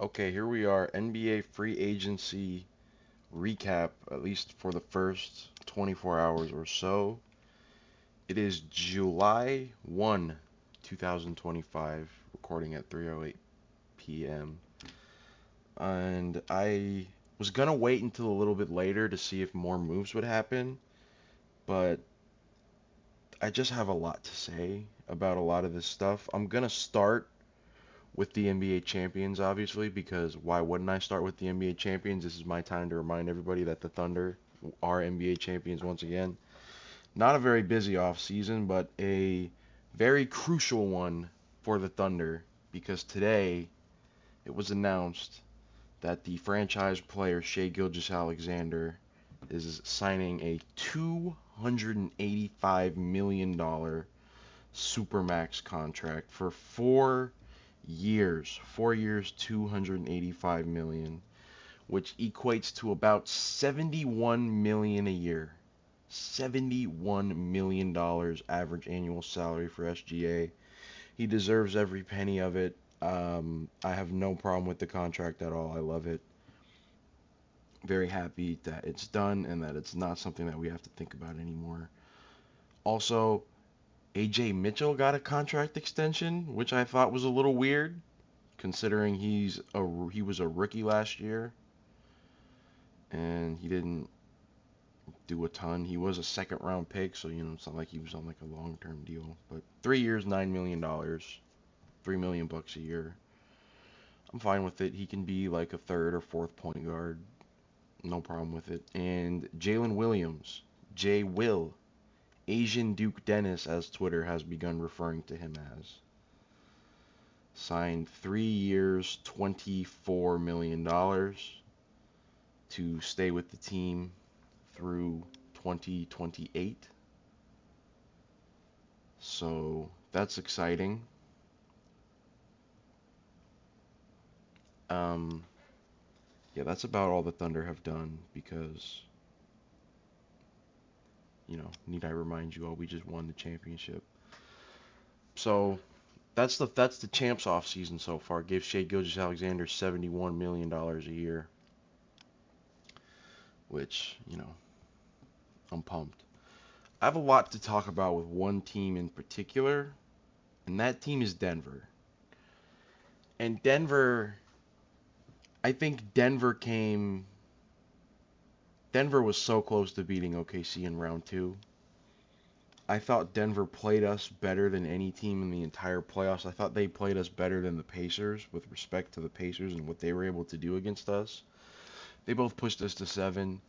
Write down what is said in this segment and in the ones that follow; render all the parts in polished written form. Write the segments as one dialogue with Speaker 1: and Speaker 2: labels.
Speaker 1: Okay, here we are, NBA free agency recap, at least for the first 24 hours or so. It is July 1, 2025, recording at 3:08 p.m. And I was gonna wait until a little bit later to see if more moves would happen, but I just have a lot to say about a lot of this stuff. I'm gonna start with the NBA champions, obviously, because why wouldn't I start with the NBA champions? This is my time to remind everybody that the Thunder are NBA champions once again. Not a very busy offseason, but a very crucial one for the Thunder, because today it was announced that the franchise player Shai Gilgeous-Alexander is signing a $285 million supermax contract for 4 years. 4 years, 285 million, which equates to about 71 million a year. $71 million average annual salary for SGA. He deserves every penny of it. I have no problem with the contract at all. I love it. Very happy that it's done and that it's not something that we have to think about anymore. Also, AJ Mitchell got a contract extension, which I thought was a little weird, considering he was a rookie last year and he didn't do a ton. He was a second round pick, so it's not like he was on like a long term deal. But 3 years, $9 million, $3 million a year. I'm fine with it. He can be like a third or fourth point guard. No problem with it. And Jalen Williams, J Will, Asian Duke Dennis, as Twitter has begun referring to him as, signed 3 years, $24 million to stay with the team through 2028. So that's exciting. Um, yeah, that's about all the Thunder have done because, need I remind you all, we just won the championship. So that's the champs off season so far. Gave Shai Gilgeous-Alexander $71 million a year, which, I'm pumped. I have a lot to talk about with one team in particular, and that team is Denver. And I think Denver was so close to beating OKC in round two. I thought Denver played us better than any team in the entire playoffs. I thought they played us better than the Pacers with respect to the Pacers and what they were able to do against us. They both pushed us to 7,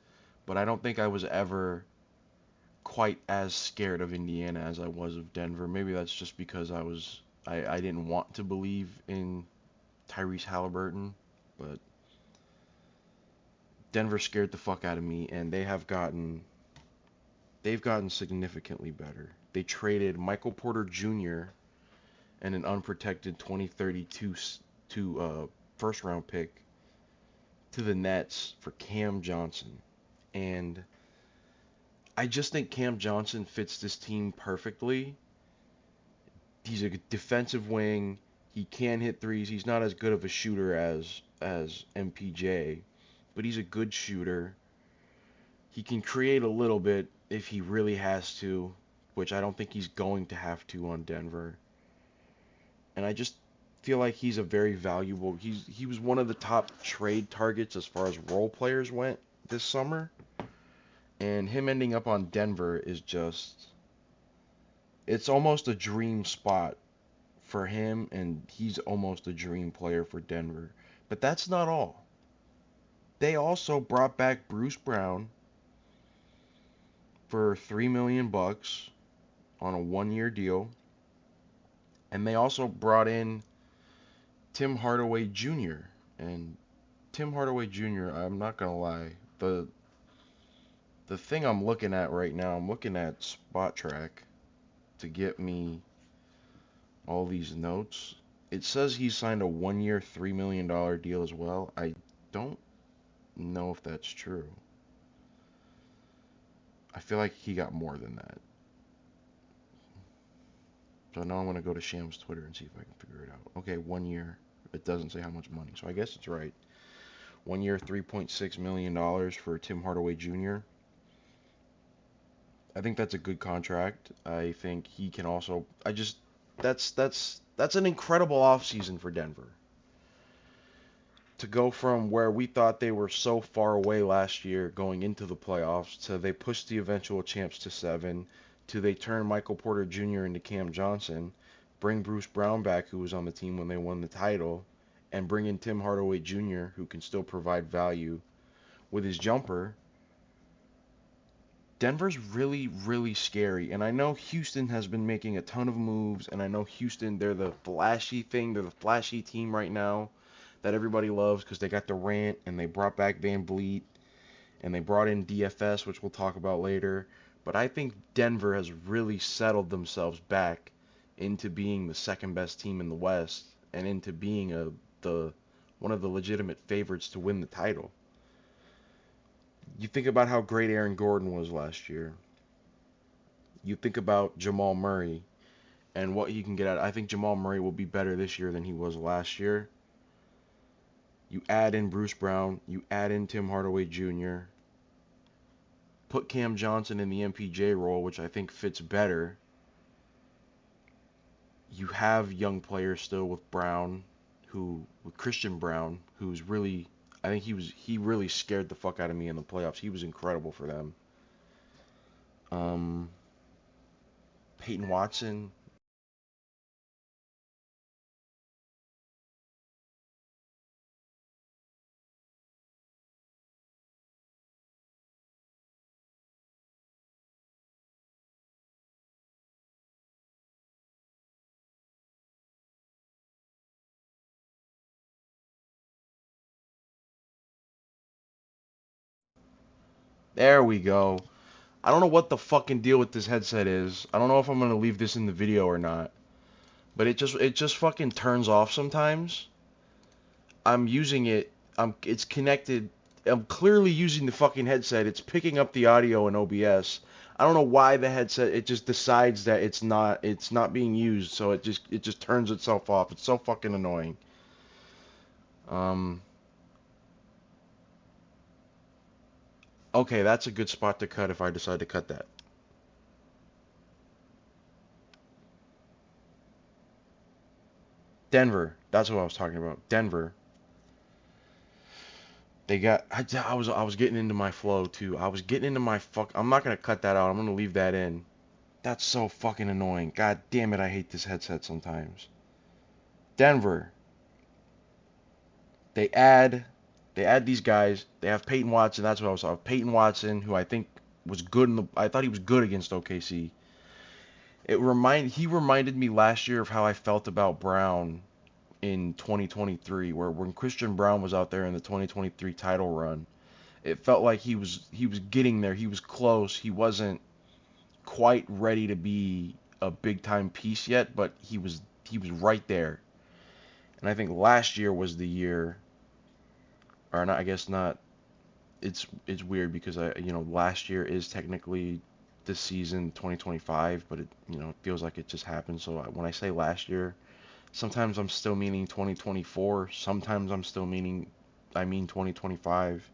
Speaker 1: but I don't think I was ever quite as scared of Indiana as I was of Denver. Maybe that's just because I didn't want to believe in Tyrese Halliburton, but Denver scared the fuck out of me, and they've gotten significantly better. They traded Michael Porter Jr. and an unprotected 2032 first round pick to the Nets for Cam Johnson. And I just think Cam Johnson fits this team perfectly. He's a defensive wing. He can hit threes. He's not as good of a shooter as MPJ, but he's a good shooter. He can create a little bit if he really has to, which I don't think he's going to have to on Denver. And I just feel like he's a very valuable. He was one of the top trade targets as far as role players went this summer, and him ending up on Denver is just, it's almost a dream spot for him, and he's almost a dream player for Denver. But that's not all. They also brought back Bruce Brown for $3 million on a 1-year deal, and they also brought in Tim Hardaway Jr. And Tim Hardaway Jr., I'm not gonna lie, the thing I'm looking at right now, I'm looking at Spot Track to get me all these notes. It says he signed a 1-year, $3 million deal as well. I don't know if that's true. I feel like he got more than that. So now I'm gonna go to Sham's Twitter and see if I can figure it out. Okay, 1 year. it doesn't say how much money. So I guess it's right. 1 year, $3.6 million for Tim Hardaway Jr. I think that's a good contract. I think he can also. That's an incredible offseason for Denver. To go from where we thought they were so far away last year going into the playoffs to they pushed the eventual champs to 7 to they turn Michael Porter Jr. into Cam Johnson, bring Bruce Brown back who was on the team when they won the title, and bring in Tim Hardaway Jr. who can still provide value with his jumper. Denver's really, really scary. And I know Houston has been making a ton of moves, and I know Houston, they're the flashy thing. They're the flashy team right now that everybody loves because they got the RANT, and they brought back Van Vliet, and they brought in DFS, which we'll talk about later. But I think Denver has really settled themselves back into being the second best team in the West and into being one of the legitimate favorites to win the title. You think about how great Aaron Gordon was last year. You think about Jamal Murray and what he can get out. I think Jamal Murray will be better this year than he was last year. You add in Bruce Brown. You add in Tim Hardaway Jr. Put Cam Johnson in the MPJ role, which I think fits better. You have young players still with Christian Brown, who's really, I think he really scared the fuck out of me in the playoffs. He was incredible for them. Peyton Watson. There we go. I don't know what the fucking deal with this headset is. I don't know if I'm gonna leave this in the video or not. But it just fucking turns off sometimes. I'm using it. It's connected. I'm clearly using the fucking headset. It's picking up the audio in OBS. I don't know why the headset it just decides that it's not being used, so it just turns itself off. It's so fucking annoying. Um okay, that's a good spot to cut if I decide to cut that. Denver. That's what I was talking about. Denver. They got. I was getting into my flow too. I was getting into my fuck. I'm not gonna cut that out. I'm gonna leave that in. That's so fucking annoying. God damn it, I hate this headset sometimes. Denver. They add. They add these guys. They have Peyton Watson. That's what I was talking. Peyton Watson, who I think was good in the. I thought he was good against OKC. He reminded me last year of how I felt about Brown in 2023, where when Christian Brown was out there in the 2023 title run, it felt like he was getting there. He was close. He wasn't quite ready to be a big time piece yet, but he was right there. And I think last year was the year, or not. I guess not. It's weird because last year is technically the season 2025, but it feels like it just happened. So when I say last year, sometimes I'm still meaning 2024. Sometimes I mean 2025.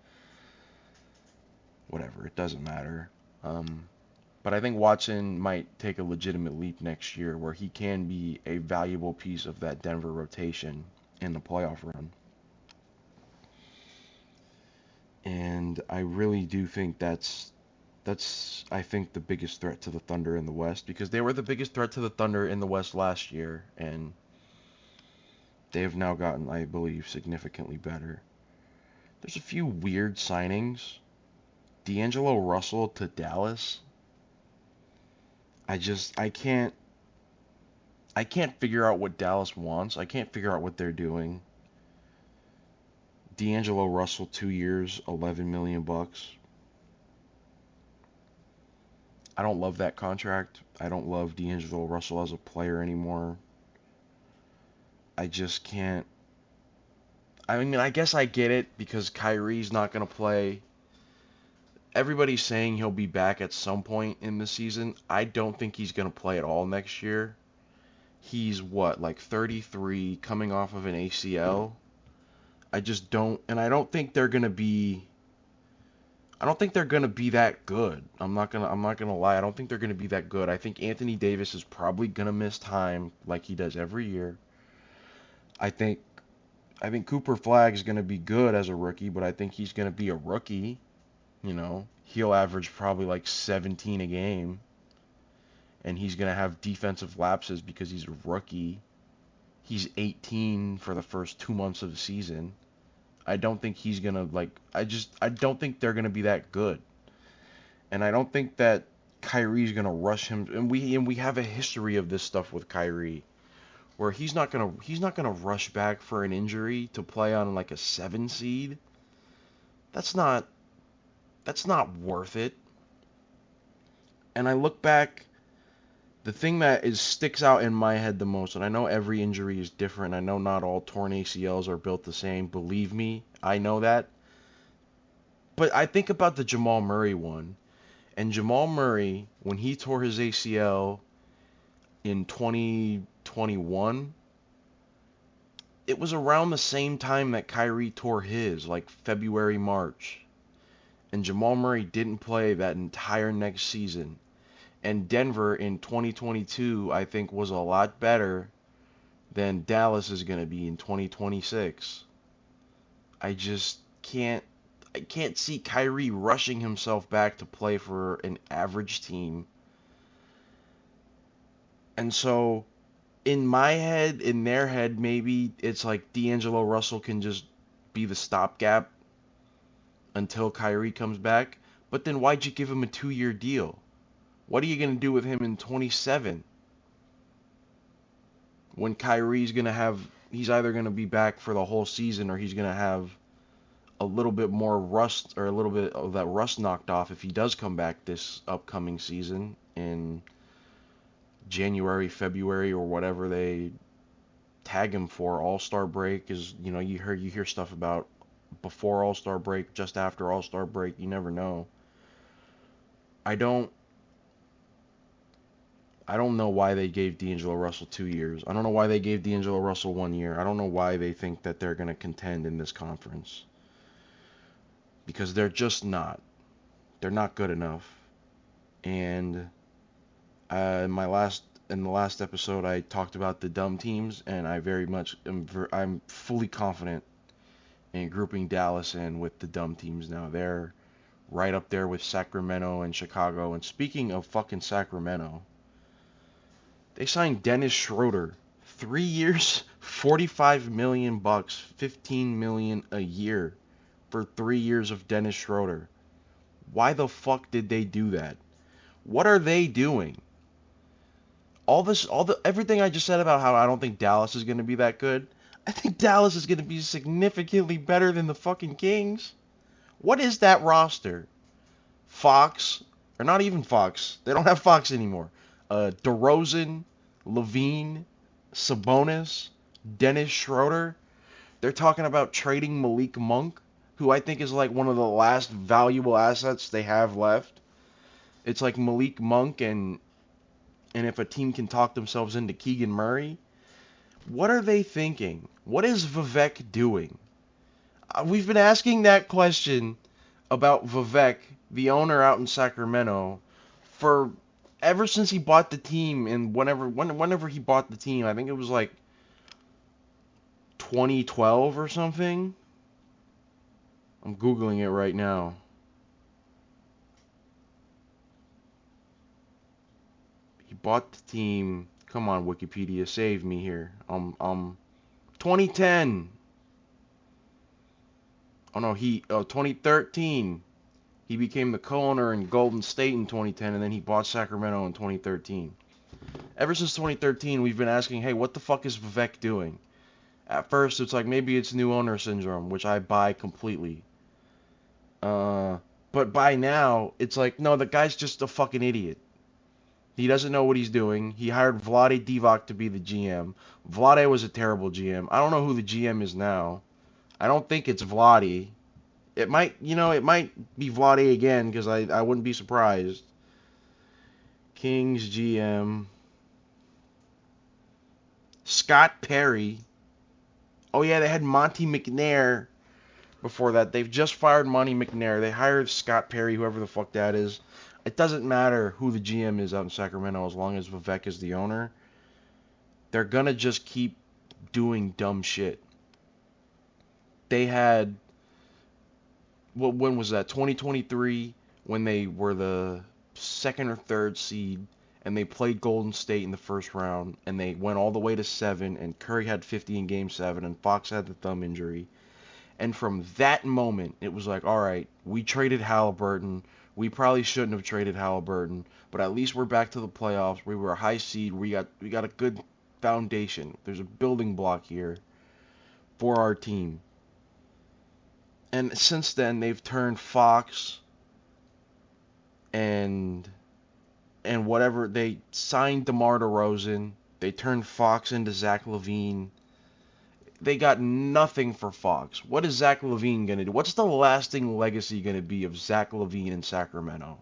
Speaker 1: Whatever, it doesn't matter. But I think Watson might take a legitimate leap next year where he can be a valuable piece of that Denver rotation in the playoff run. And I really do think that's I think the biggest threat to the Thunder in the West because they were the biggest threat to the Thunder in the West last year and they have now gotten, I believe, significantly better. There's a few weird signings. D'Angelo Russell to Dallas. I can't figure out what Dallas wants. I can't figure out what they're doing. D'Angelo Russell 2 years, 11 million bucks. I don't love that contract. I don't love D'Angelo Russell as a player anymore. I just can't. I mean, I guess I get it because Kyrie's not going to play. Everybody's saying he'll be back at some point in the season. I don't think he's going to play at all next year. He's what, like 33, coming off of an ACL. I just don't, and I don't think they're gonna be. I don't think they're gonna be that good. I'm not gonna lie. I don't think they're gonna be that good. I think Anthony Davis is probably gonna miss time like he does every year. I think I think Cooper Flag is gonna be good as a rookie, but I think he's gonna be a rookie. He'll average probably like 17 a game, and he's gonna have defensive lapses because he's a rookie. He's 18 for the first 2 months of the season. I don't think he's gonna like. I don't think they're gonna be that good, and I don't think that Kyrie's gonna rush him. And we have a history of this stuff with Kyrie, where he's not gonna rush back for an injury to play on like a 7 seed. That's not that's not worth it. And I look back, the thing that sticks out in my head the most, and I know every injury is different. I know not all torn ACLs are built the same. Believe me, I know that. But I think about the Jamal Murray one. And Jamal Murray, when he tore his ACL in 2021, it was around the same time that Kyrie tore his, like February, March. And Jamal Murray didn't play that entire next season. And Denver in 2022, I think, was a lot better than Dallas is going to be in 2026. I just can't see Kyrie rushing himself back to play for an average team. And so in my head, in their head, maybe it's like D'Angelo Russell can just be the stopgap until Kyrie comes back. But then why'd you give him a 2-year deal? What are you going to do with him in 27? When Kyrie's going to have, he's either going to be back for the whole season, or he's going to have a little bit more rust, or a little bit of that rust knocked off if he does come back this upcoming season in January, February, or whatever they tag him for. All-Star break is, you hear stuff about before All-Star break, just after All-Star break. You never know. I don't know why they gave D'Angelo Russell 2 years. I don't know why they gave D'Angelo Russell 1 year. I don't know why they think that they're going to contend in this conference. Because they're just not. They're not good enough. And in the last episode, I talked about the dumb teams, and I'm fully confident in grouping Dallas in with the dumb teams now. They're right up there with Sacramento and Chicago. And speaking of fucking Sacramento, they signed Dennis Schroeder, 3 years, $45 million, $15 million a year for 3 years of Dennis Schroeder. Why the fuck did they do that? What are they doing? Everything I just said about how I don't think Dallas is going to be that good, I think Dallas is going to be significantly better than the fucking Kings. What is that roster? Fox, or not even Fox. They don't have Fox anymore. DeRozan, Levine, Sabonis, Dennis Schroeder. They're talking about trading Malik Monk, who I think is like one of the last valuable assets they have left. It's like Malik Monk and if a team can talk themselves into Keegan Murray. What are they thinking? What is Vivek doing? We've been asking that question about Vivek, the owner out in Sacramento, for ever since he bought the team. And whenever he bought the team, I think it was like 2012 or something. I'm Googling it right now. He bought the team. Come on, Wikipedia, save me here. 2010. Oh no, 2013. He became the co-owner in Golden State in 2010, and then he bought Sacramento in 2013. Ever since 2013, we've been asking, hey, what the fuck is Vivek doing? At first, it's like, maybe it's new owner syndrome, which I buy completely. But by now, it's like, no, the guy's just a fucking idiot. He doesn't know what he's doing. He hired Vlade Divac to be the GM. Vlade was a terrible GM. I don't know who the GM is now. I don't think it's Vlade. It might be Vlade again, because I wouldn't be surprised. Kings GM. Scott Perry. Oh yeah, they had Monty McNair before that. They've just fired Monty McNair. They hired Scott Perry, whoever the fuck that is. It doesn't matter who the GM is out in Sacramento as long as Vivek is the owner. They're gonna just keep doing dumb shit. They had, when was that? 2023, when they were the second or third seed, and they played Golden State in the first round, and they went all the way to 7, and Curry had 50 in Game 7, and Fox had the thumb injury. And from that moment, it was like, all right, we traded Halliburton. We probably shouldn't have traded Halliburton, but at least we're back to the playoffs. We were a high seed. We got a good foundation. There's a building block here for our team. And since then, they've turned Fox and whatever. They signed DeMar DeRozan. They turned Fox into Zach LaVine. They got nothing for Fox. What is Zach LaVine going to do? What's the lasting legacy going to be of Zach LaVine in Sacramento?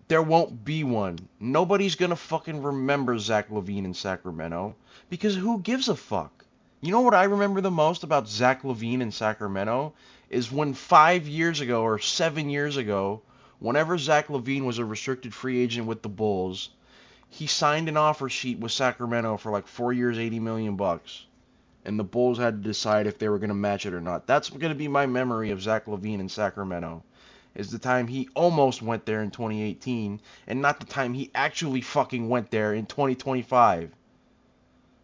Speaker 1: There won't be one. Nobody's going to fucking remember Zach LaVine in Sacramento because who gives a fuck? You know what I remember the most about Zach LaVine in Sacramento is when 5 years ago or 7 years ago, whenever Zach LaVine was a restricted free agent with the Bulls, he signed an offer sheet with Sacramento for like 4 years, $80 million. And the Bulls had to decide if they were going to match it or not. That's going to be my memory of Zach LaVine in Sacramento. Is the time he almost went there in 2018 and not the time he actually fucking went there in 2025.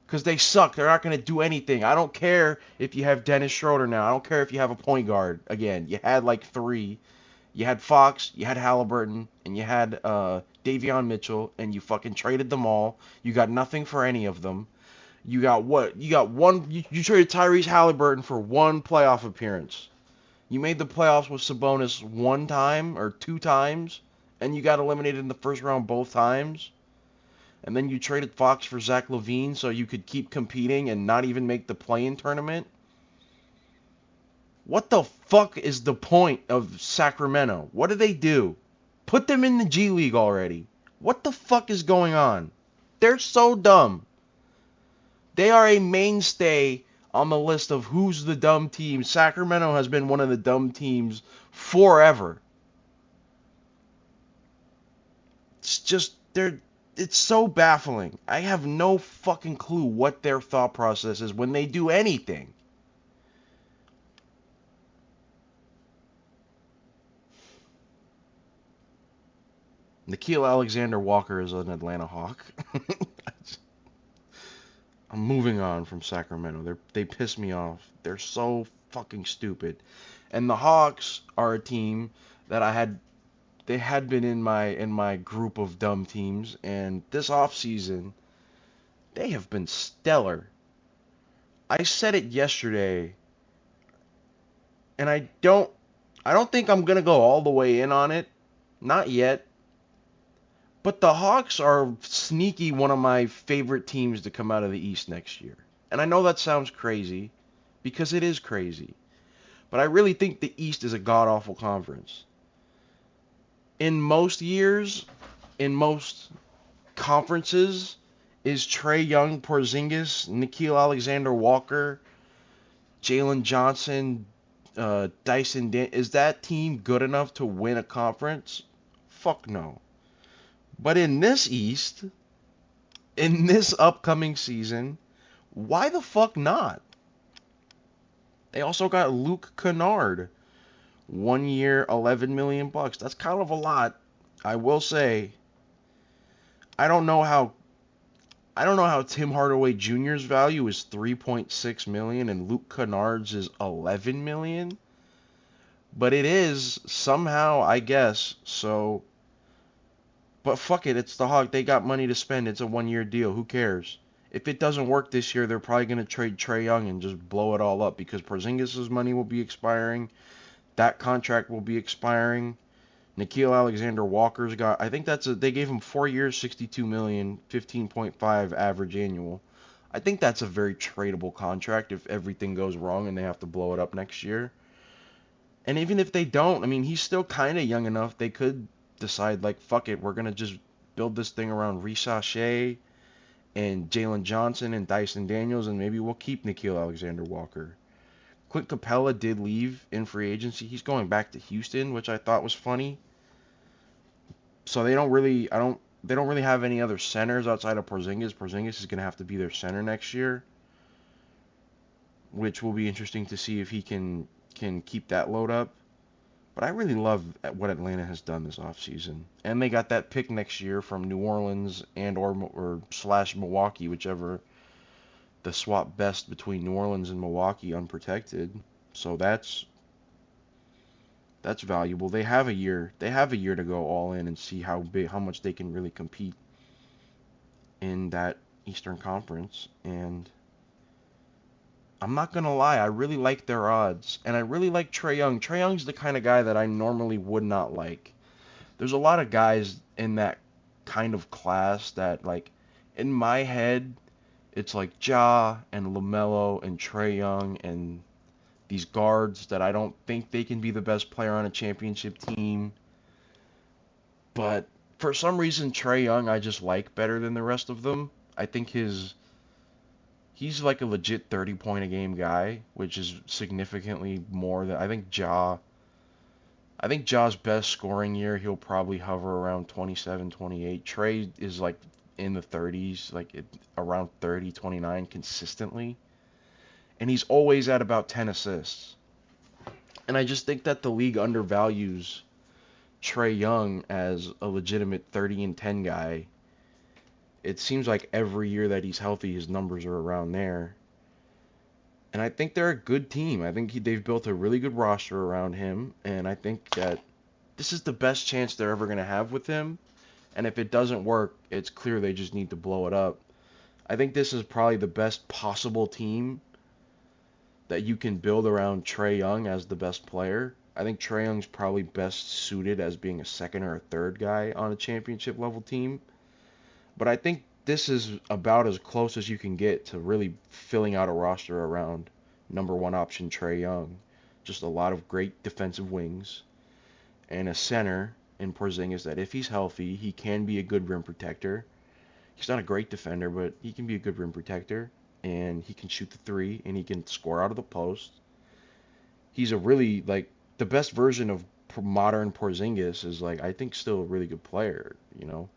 Speaker 1: Because they suck. They're not going to do anything. I don't care if you have Dennis Schroeder now. I don't care if you have a point guard. Again, you had like 3. You had Fox, you had Halliburton, and you had Davion Mitchell, and you fucking traded them all. You got nothing for any of them. You got what? You got one. You traded Tyrese Halliburton for 1 playoff appearance. You made the playoffs with Sabonis 1 time or 2 times, and you got eliminated in the first round both times. And then you traded Fox for Zach LaVine so you could keep competing and not even make the play-in tournament. What the fuck is the point of Sacramento? What do they do? Put them in the G League already. What the fuck is going on? They're so dumb. They are a mainstay on the list of who's the dumb team. Sacramento has been one of the dumb teams forever. It's just, it's so baffling. I have no fucking clue what their thought process is when they do anything. Nickeil Alexander-Walker is an Atlanta Hawk. I'm moving on from Sacramento. They piss me off. They're so fucking stupid. And the Hawks are a team that they had been in my group of dumb teams, and this offseason they have been stellar. I said it yesterday, and I don't think I'm going to go all the way in on it. Not yet. But the Hawks are sneaky one of my favorite teams to come out of the East next year. And I know that sounds crazy, because it is crazy. But I really think the East is a god-awful conference. In most years, in most conferences, is Trae Young, Porzingis, Nickeil Alexander-Walker, Jalen Johnson, Dyson, is that team good enough to win a conference? Fuck no. But in this East, in this upcoming season, why the fuck not? They also got Luke Kennard, 1 year, $11 million. That's kind of a lot. I will say, I don't know how Tim Hardaway Jr.'s value is $3.6 million and Luke Kennard's is $11 million. But it is somehow, I guess. So, but fuck it, it's the Hawks. They got money to spend. It's a 1 year deal. Who cares? If it doesn't work this year, they're probably going to trade Trae Young and just blow it all up because Porzingis' money will be expiring. That contract will be expiring. Nickeil Alexander-Walker's got, I think they gave him 4 years, $62 million, 15.5 average annual. I think that's a very tradable contract if everything goes wrong and they have to blow it up next year. And even if they don't, I mean, he's still kind of young enough. They could decide, like, fuck it, we're going to just build this thing around Risa Shea and Jalen Johnson and Dyson Daniels, and maybe we'll keep Nickeil Alexander-Walker. Clint Capella did leave in free agency. He's going back to Houston, which I thought was funny. So they don't really have any other centers outside of Porzingis. Porzingis is going to have to be their center next year, which will be interesting to see if he can keep that load up. But I really love what Atlanta has done this offseason. And they got that pick next year from New Orleans and or slash Milwaukee, whichever the swap best between New Orleans and Milwaukee unprotected. So that's valuable. They have a year to go all in and see how much they can really compete in that Eastern Conference. And I'm not going to lie, I really like their odds. And I really like Trae Young. Trae Young's the kind of guy that I normally would not like. There's a lot of guys in that kind of class that, like, in my head, it's like Ja and LaMelo and Trae Young and these guards that I don't think they can be the best player on a championship team. But for some reason, Trae Young I just like better than the rest of them. I think he's like a legit 30-point a game guy, which is significantly more than I think Ja's best scoring year, he'll probably hover around 27, 28. Trae is like in the 30s, around 30, 29 consistently. And he's always at about 10 assists. And I just think that the league undervalues Trae Young as a legitimate 30 and 10 guy. It seems like every year that he's healthy, his numbers are around there. And I think they're a good team. I think they've built a really good roster around him. And I think that this is the best chance they're ever going to have with him. And if it doesn't work, it's clear they just need to blow it up. I think this is probably the best possible team that you can build around Trae Young as the best player. I think Trae Young's probably best suited as being a second or a third guy on a championship level team. But I think this is about as close as you can get to really filling out a roster around number one option Trae Young. Just a lot of great defensive wings and a center in Porzingis that if he's healthy, he can be a good rim protector. He's not a great defender, but he can be a good rim protector. And he can shoot the three, and he can score out of the post. He's a really, the best version of modern Porzingis is, I think still a really good player, you know.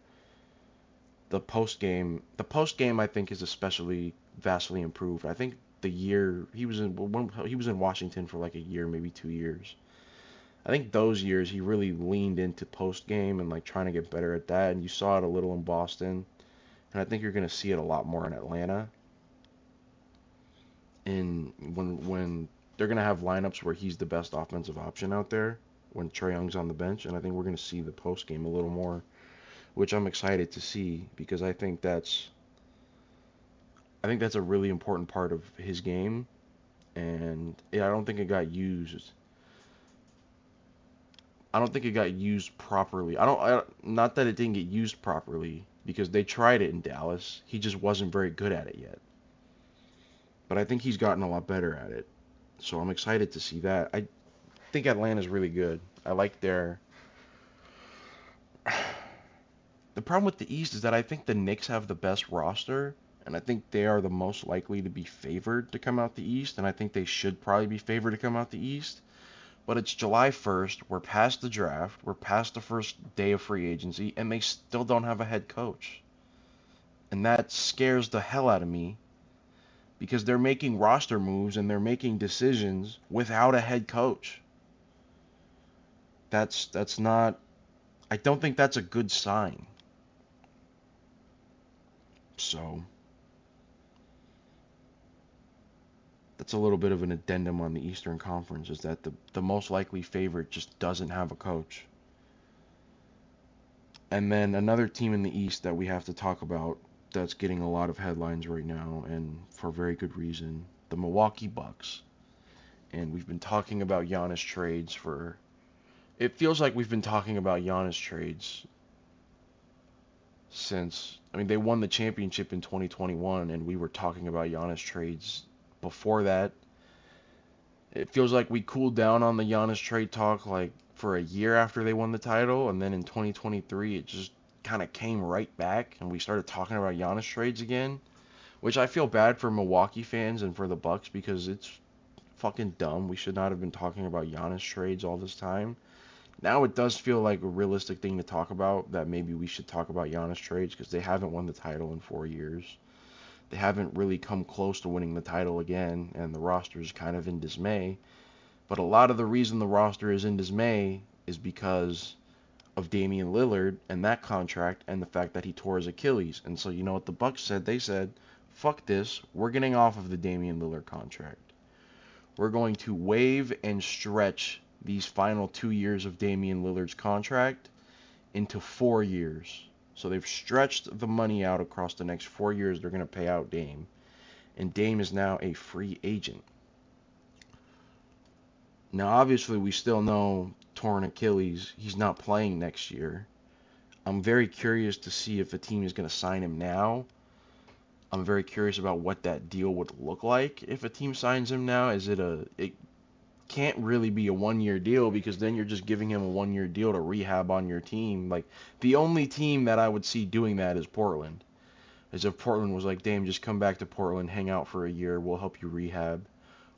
Speaker 1: The post game, I think, is especially vastly improved. I think the year he was in Washington for a year, maybe 2 years. I think those years he really leaned into post game and trying to get better at that, and you saw it a little in Boston, and I think you're going to see it a lot more in Atlanta. And when they're going to have lineups where he's the best offensive option out there when Trae Young's on the bench, and I think we're going to see the post game a little more, which I'm excited to see because I think that's a really important part of his game, and I don't think it got used. I don't think it got used properly. Not that it didn't get used properly because they tried it in Dallas. He just wasn't very good at it yet. But I think he's gotten a lot better at it. So I'm excited to see that. I think Atlanta's really good. I like their... The problem with the East is that I think the Knicks have the best roster, and I think they are the most likely to be favored to come out the East, and I think they should probably be favored to come out the East. But it's July 1st, we're past the draft, we're past the first day of free agency, and they still don't have a head coach. And that scares the hell out of me. Because they're making roster moves and they're making decisions without a head coach. That's not... I don't think that's a good sign. So... That's a little bit of an addendum on the Eastern Conference, is that the most likely favorite just doesn't have a coach. And then another team in the East that we have to talk about that's getting a lot of headlines right now, and for very good reason, the Milwaukee Bucks. And we've been talking about Giannis trades for... It feels like we've been talking about Giannis trades since... I mean, they won the championship in 2021, and we were talking about Giannis trades before that. It feels like we cooled down on the Giannis trade talk, for a year after they won the title, and then in 2023, it just kind of came right back and we started talking about Giannis trades again, which I feel bad for Milwaukee fans and for the Bucks because it's fucking dumb. We should not have been talking about Giannis trades all this time. Now it does feel like a realistic thing to talk about, that maybe we should talk about Giannis trades because they haven't won the title in 4 years. They haven't really come close to winning the title again, and the roster is kind of in dismay. But a lot of the reason the roster is in dismay is because of Damian Lillard and that contract and the fact that he tore his Achilles. And so you know what the Bucks said? They said, fuck this, we're getting off of the Damian Lillard contract. We're going to waive and stretch these final 2 years of Damian Lillard's contract into 4 years. So they've stretched the money out across the next 4 years they're going to pay out Dame. And Dame is now a free agent. Now, obviously, we still know torn Achilles, he's not playing next year. I'm very curious to see if a team is going to sign him now. I'm very curious about what that deal would look like if a team signs him now. It can't really be a 1-year deal because then you're just giving him a 1-year deal to rehab on your team. Like, the only team that I would see doing that is Portland. As if Portland was like, Dame, just come back to Portland, hang out for a year, we'll help you rehab.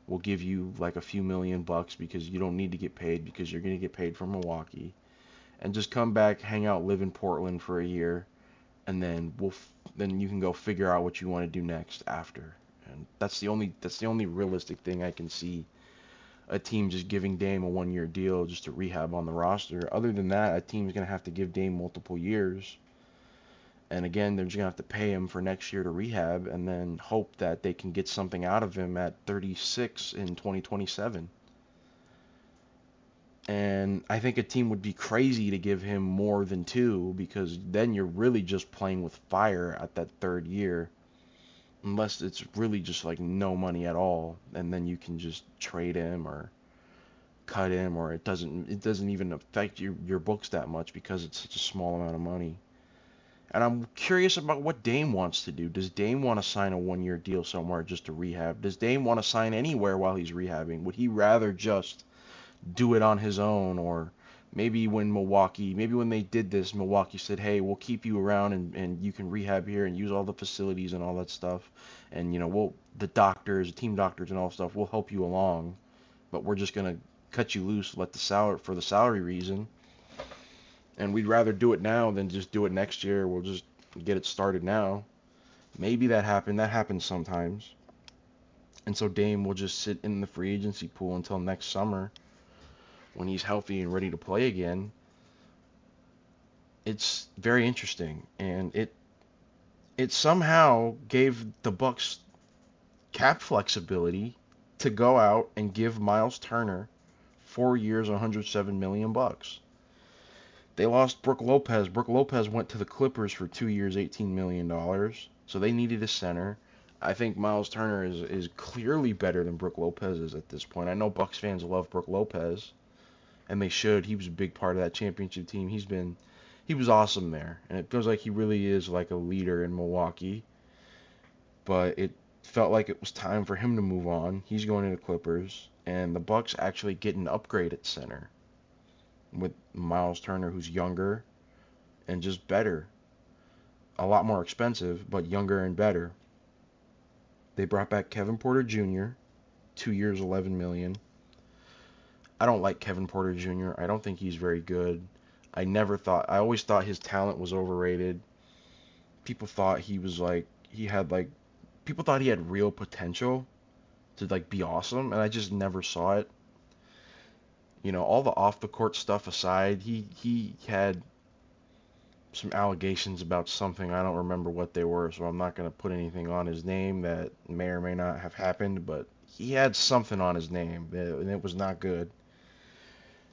Speaker 1: We'll give you like a few $1,000,000 because you don't need to get paid because you're going to get paid from Milwaukee. And just come back, hang out, live in Portland for a year, and then then you can go figure out what you want to do next after. And that's the only realistic thing I can see a team just giving Dame a 1-year deal just to rehab on the roster. Other than that, a team's going to have to give Dame multiple years. And again, they're just going to have to pay him for next year to rehab and then hope that they can get something out of him at 36 in 2027. And I think a team would be crazy to give him more than 2 because then you're really just playing with fire at that 3rd year. Unless it's really just like no money at all. And then you can just trade him or cut him, or it doesn't even affect your books that much because it's such a small amount of money. And I'm curious about what Dame wants to do. Does Dame want to sign a 1-year deal somewhere just to rehab? Does Dame want to sign anywhere while he's rehabbing? Would he rather just do it on his own? Or maybe when they did this, Milwaukee said, hey, we'll keep you around and you can rehab here and use all the facilities and all that stuff. And, the team doctors and all that stuff, we'll help you along. But we're just going to cut you loose, for the salary reason. And we'd rather do it now than just do it next year. We'll just get it started now. Maybe that happened. That happens sometimes. And so Dame will just sit in the free agency pool until next summer when he's healthy and ready to play again. It's very interesting. And it somehow gave the Bucks cap flexibility to go out and give Miles Turner 4 years, $107 million. They lost Brook Lopez. Brook Lopez went to the Clippers for 2 years, $18 million. So they needed a center. I think Miles Turner is clearly better than Brook Lopez is at this point. I know Bucks fans love Brook Lopez, and they should. He was a big part of that championship team. He was awesome there, and it feels like he really is like a leader in Milwaukee. But it felt like it was time for him to move on. He's going to the Clippers, and the Bucks actually get an upgrade at center with Miles Turner, who's younger and just better. A lot more expensive, but younger and better. They brought back Kevin Porter Jr., 2 years, $11 million. I don't like Kevin Porter Jr. I don't think he's very good. I always thought his talent was overrated. People thought he had real potential to be awesome, and I just never saw it. All the off the court stuff aside, he had some allegations about something. I don't remember what they were, so I'm not going to put anything on his name that may or may not have happened, but he had something on his name, and it was not good.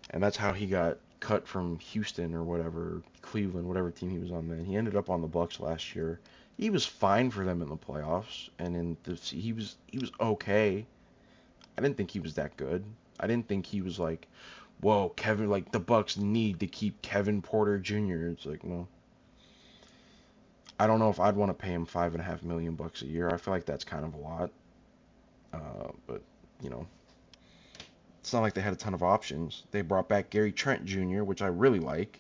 Speaker 1: And that's how he got cut from Houston or whatever, Cleveland, whatever team he was on then. He ended up on the Bucks last year. He was fine for them in the playoffs, and he was okay. I didn't think he was that good. I didn't think he was like, whoa, Kevin, the Bucks need to keep Kevin Porter Jr. It's like, no. I don't know if I'd want to pay him $5.5 million a year. I feel like that's kind of a lot. But it's not like they had a ton of options. They brought back Gary Trent Jr., which I really like.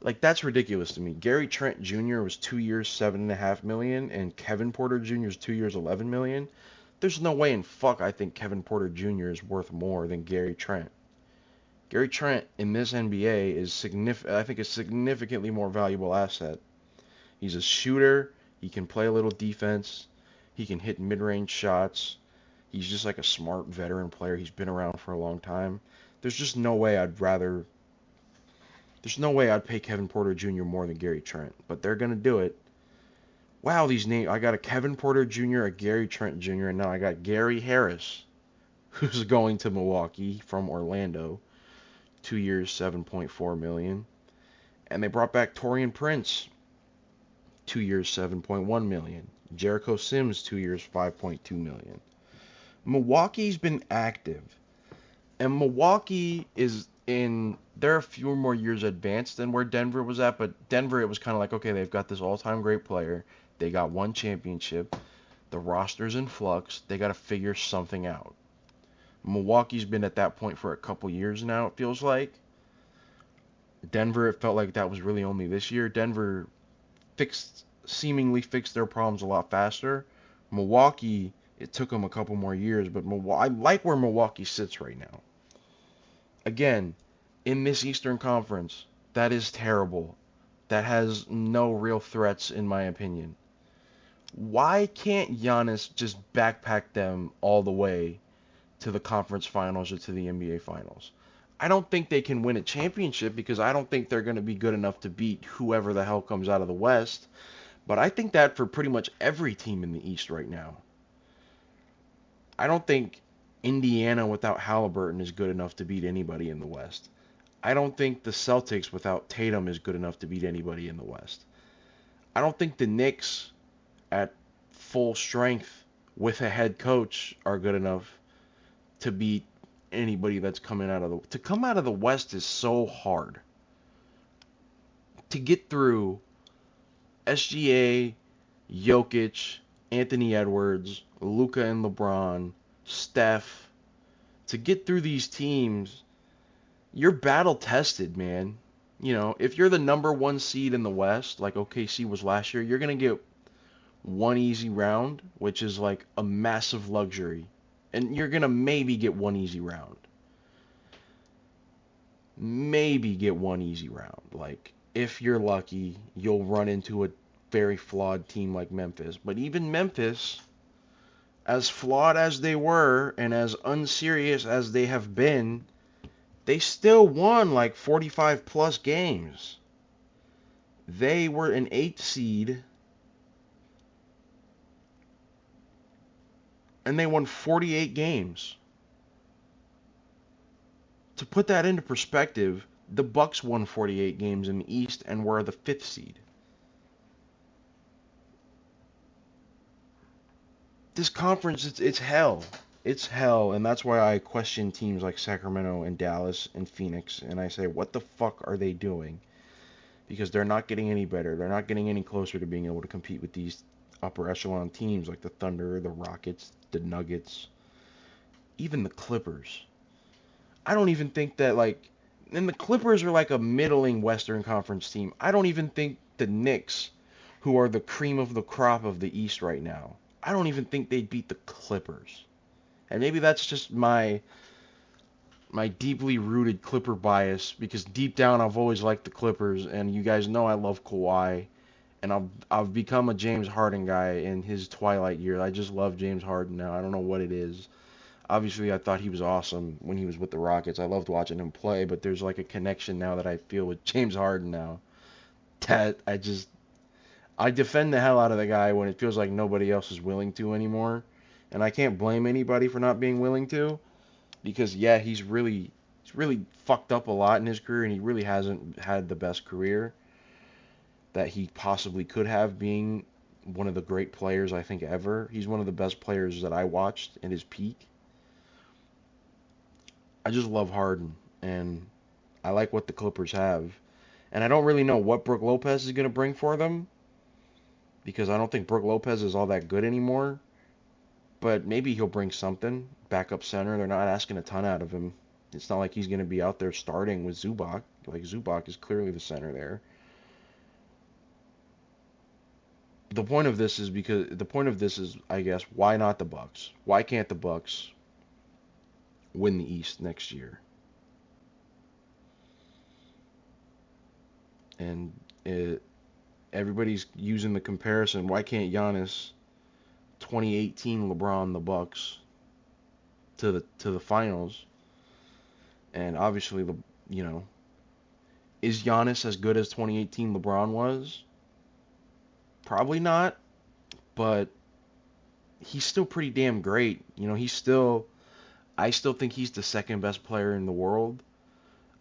Speaker 1: Like, that's ridiculous to me. Gary Trent Jr. was 2 years, $7.5 million, and Kevin Porter Jr. is 2 years, $11 million. There's no way in fuck I think Kevin Porter Jr. is worth more than Gary Trent. Gary Trent in this NBA is I think a significantly more valuable asset. He's a shooter. He can play a little defense. He can hit mid-range shots. He's just like a smart veteran player. He's been around for a long time. There's just no way I'd pay Kevin Porter Jr. more than Gary Trent, but they're going to do it. Wow, these names. I got a Kevin Porter Jr., a Gary Trent Jr., and now I got Gary Harris, who's going to Milwaukee from Orlando. 2 years, $7.4 million. And they brought back Taurean Prince, 2 years, $7.1 million. Jericho Sims, 2 years, $5.2 million. Milwaukee's been active. And Milwaukee they're a few more years advanced than where Denver was at, but Denver, it was kind of like, okay, they've got this all-time great player. They got one championship. The roster's in flux. They got to figure something out. Milwaukee's been at that point for a couple years now, it feels like. Denver, it felt like that was really only this year. Denver seemingly fixed their problems a lot faster. Milwaukee, it took them a couple more years, but I like where Milwaukee sits right now. Again, in this Eastern Conference, that is terrible. That has no real threats, in my opinion. Why can't Giannis just backpack them all the way to the conference finals or to the NBA finals? I don't think they can win a championship because I don't think they're going to be good enough to beat whoever the hell comes out of the West. But I think that for pretty much every team in the East right now. I don't think Indiana without Halliburton is good enough to beat anybody in the West. I don't think the Celtics without Tatum is good enough to beat anybody in the West. I don't think the Knicks at full strength with a head coach are good enough to beat anybody that's coming out of the... To come out of the West is so hard. To get through SGA, Jokic, Anthony Edwards, Luka and LeBron, Steph, to get through these teams, you're battle tested, man. You know, if you're the number one seed in the West, like OKC was last year, you're going to get one easy round, which is like a massive luxury. And you're going to maybe get one easy round. Maybe get one easy round. Like, if you're lucky, you'll run into a very flawed team like Memphis. But even Memphis, as flawed as they were and as unserious as they have been, they still won like 45 plus games. They were an 8th seed and they won 48 games. To put that into perspective, the Bucks won 48 games in the East and were the 5th seed. This conference, it's hell. It's hell, and that's why I question teams like Sacramento and Dallas and Phoenix, and I say, what the fuck are they doing? Because they're not getting any better. They're not getting any closer to being able to compete with these upper echelon teams like the Thunder, the Rockets, the Nuggets, even the Clippers. I don't even think that, like, and the Clippers are like a middling Western Conference team. I don't even think the Knicks, who are the cream of the crop of the East right now, I don't even think they'd beat the Clippers. And maybe that's just my deeply rooted Clipper bias, because deep down I've always liked the Clippers, and you guys know I love Kawhi, and I've become a James Harden guy in his twilight year. I just love James Harden now. I don't know what it is. Obviously, I thought he was awesome when he was with the Rockets. I loved watching him play, but there's like a connection now that I feel with James Harden now. That I defend the hell out of the guy when it feels like nobody else is willing to anymore. And I can't blame anybody for not being willing to, because yeah, he's really fucked up a lot in his career, and he really hasn't had the best career that he possibly could have, being one of the great players I think ever. He's one of the best players that I watched in his peak. I just love Harden, and I like what the Clippers have. And I don't really know what Brook Lopez is going to bring for them, because I don't think Brook Lopez is all that good anymore. But maybe he'll bring something. Backup center, they're not asking a ton out of him. It's not like he's going to be out there starting with Zubac. Like, Zubac is clearly the center there. the point of this is, I guess, why not the Bucks? Why can't the Bucks win the East next year? And everybody's using the comparison. Why can't Giannis 2018 LeBron the Bucks to the finals? And obviously, you know, is Giannis as good as 2018 LeBron was? Probably not, but he's still pretty damn great. You know, I still think he's the second best player in the world.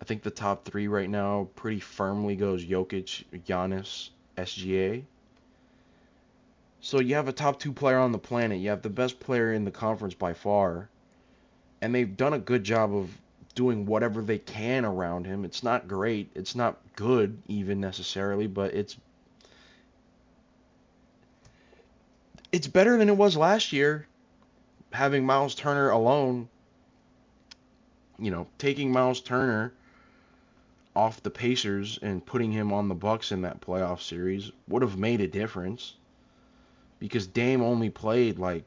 Speaker 1: I think the top three right now pretty firmly goes Jokic, Giannis, SGA. So you have a top two player on the planet. You have the best player in the conference by far. And they've done a good job of doing whatever they can around him. It's not great. It's not good even necessarily, but it's better than it was last year. Having Miles Turner alone, you know, taking Miles Turner off the Pacers and putting him on the Bucks in that playoff series would have made a difference, because Dame only played like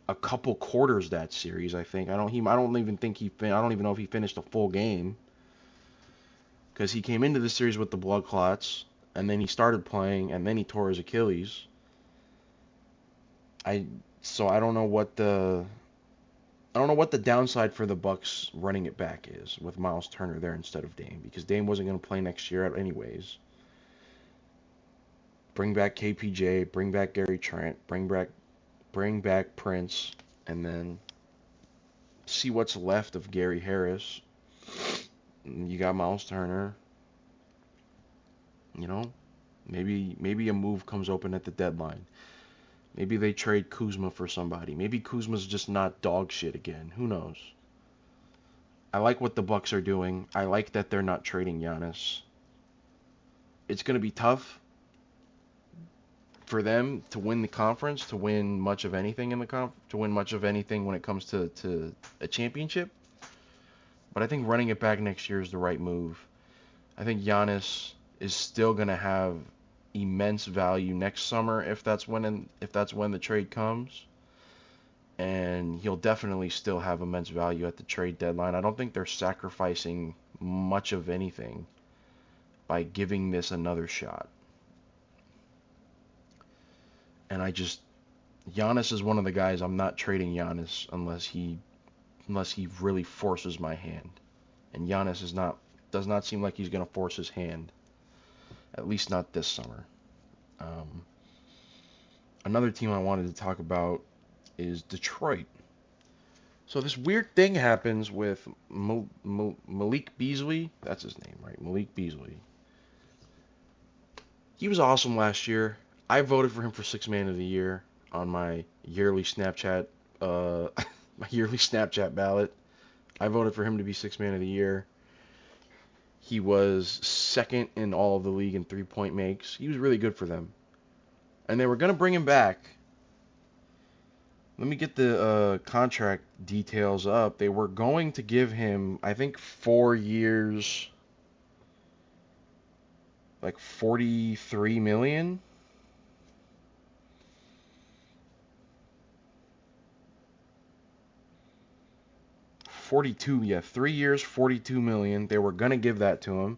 Speaker 1: a couple quarters that series. I think I don't even know if he finished a full game, because he came into the series with the blood clots and then he started playing and then he tore his Achilles. So I don't know what the downside for the Bucks running it back is with Miles Turner there instead of Dame, because Dame wasn't going to play next year anyways. Bring back KPJ, bring back Gary Trent, bring back Prince, and then see what's left of Gary Harris. You got Miles Turner. You know, maybe a move comes open at the deadline. Maybe they trade Kuzma for somebody. Maybe Kuzma's just not dog shit again. Who knows? I like what the Bucks are doing. I like that they're not trading Giannis. It's going to be tough for them to win the conference, to win much of anything in the to win much of anything when it comes to a championship. But I think running it back next year is the right move. I think Giannis is still going to have immense value next summer if that's when the trade comes, and he'll definitely still have immense value at the trade deadline. I don't think they're sacrificing much of anything by giving this another shot. And Giannis is one of the guys I'm not trading Giannis unless he really forces my hand. And Giannis does not seem like he's going to force his hand, at least not this summer. Another team I wanted to talk about is Detroit. So this weird thing happens with Malik Beasley. That's his name, right? Malik Beasley. He was awesome last year. I voted for him for Sixth Man of the Year on my yearly Snapchat ballot. I voted for him to be Sixth Man of the Year. He was second in all of the league in 3-point makes. He was really good for them. And they were going to bring him back. Let me get the contract details up. They were going to give him, I think, 4 years, like $43 million. Yeah, 3 years, $42 million. They were gonna give that to him,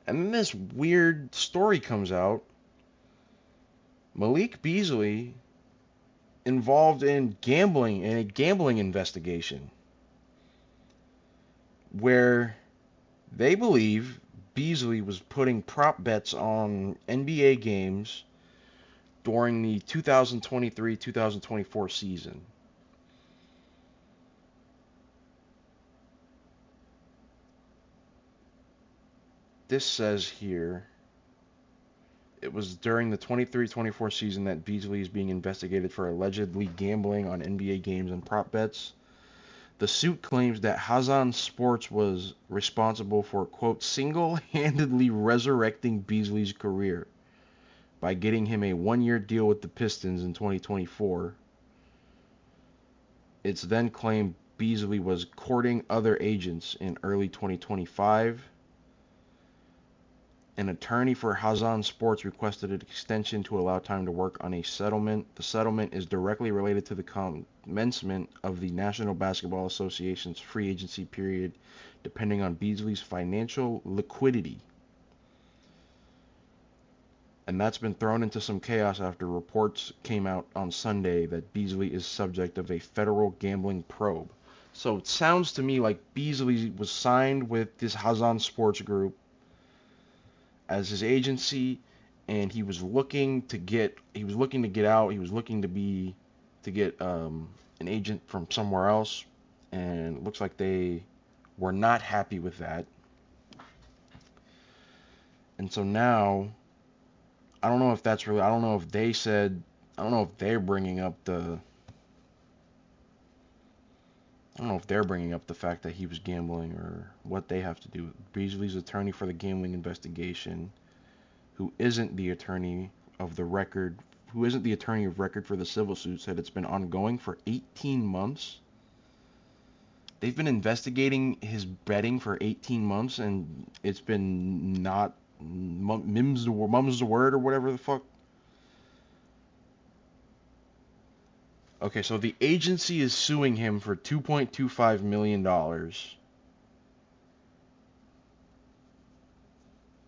Speaker 1: and then this weird story comes out. Malik Beasley involved in a gambling investigation, where they believe Beasley was putting prop bets on NBA games during the 2023-2024 season. This says here, it was during the 23-24 season that Beasley is being investigated for allegedly gambling on NBA games and prop bets. The suit claims that Hazan Sports was responsible for, quote, single-handedly resurrecting Beasley's career by getting him a 1-year deal with the Pistons in 2024. It's then claimed Beasley was courting other agents in early 2025. An attorney for Hazan Sports requested an extension to allow time to work on a settlement. The settlement is directly related to the commencement of the National Basketball Association's free agency period, depending on Beasley's financial liquidity. And that's been thrown into some chaos after reports came out on Sunday that Beasley is subject of a federal gambling probe. So it sounds to me like Beasley was signed with this Hazan Sports Group as his agency, and he was looking to get out. He was looking to get an agent from somewhere else, and it looks like they were not happy with that. And so now, I don't know if that's really, I don't know if they said, I don't know if they're bringing up the, I don't know if they're bringing up the fact that he was gambling or what they have to do. Beasley's attorney for the gambling investigation, who isn't the attorney of record for the civil suit, said it's been ongoing for 18 months. They've been investigating his betting for 18 months, and it's been not mum's the word or whatever the fuck. Okay, so the agency is suing him for $2.25 million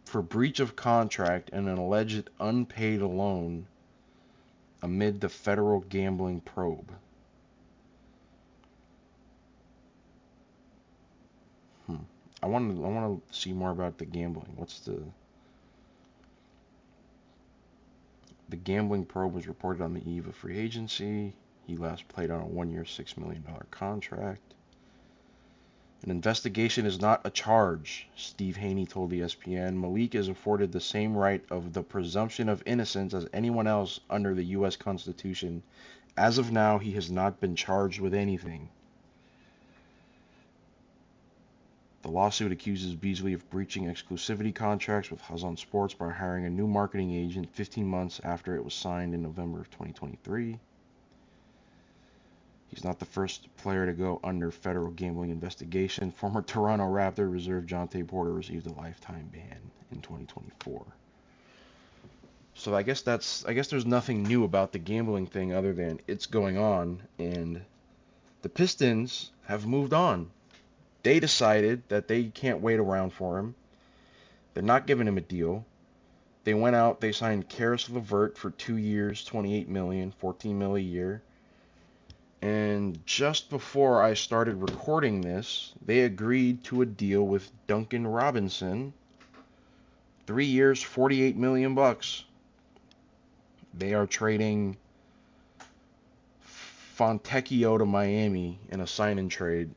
Speaker 1: for breach of contract and an alleged unpaid loan amid the federal gambling probe. I want to see more about the gambling. What's the gambling probe was reported on the eve of free agency. He last played on a 1-year, $6 million contract. An investigation is not a charge, Steve Haney told ESPN. Malik is afforded the same right of the presumption of innocence as anyone else under the U.S. Constitution. As of now, he has not been charged with anything. The lawsuit accuses Beasley of breaching exclusivity contracts with Hazan Sports by hiring a new marketing agent 15 months after it was signed in November of 2023. He's not the first player to go under federal gambling investigation. Former Toronto Raptor reserve Jonte Porter received a lifetime ban in 2024. So I guess there's nothing new about the gambling thing other than it's going on, and the Pistons have moved on. They decided that they can't wait around for him. They're not giving him a deal. They went out, they signed Caris LeVert for 2 years, $28 million, $14 million a year. And just before I started recording this, they agreed to a deal with Duncan Robinson. 3 years, $48 million. They are trading Fontecchio to Miami in a sign-and trade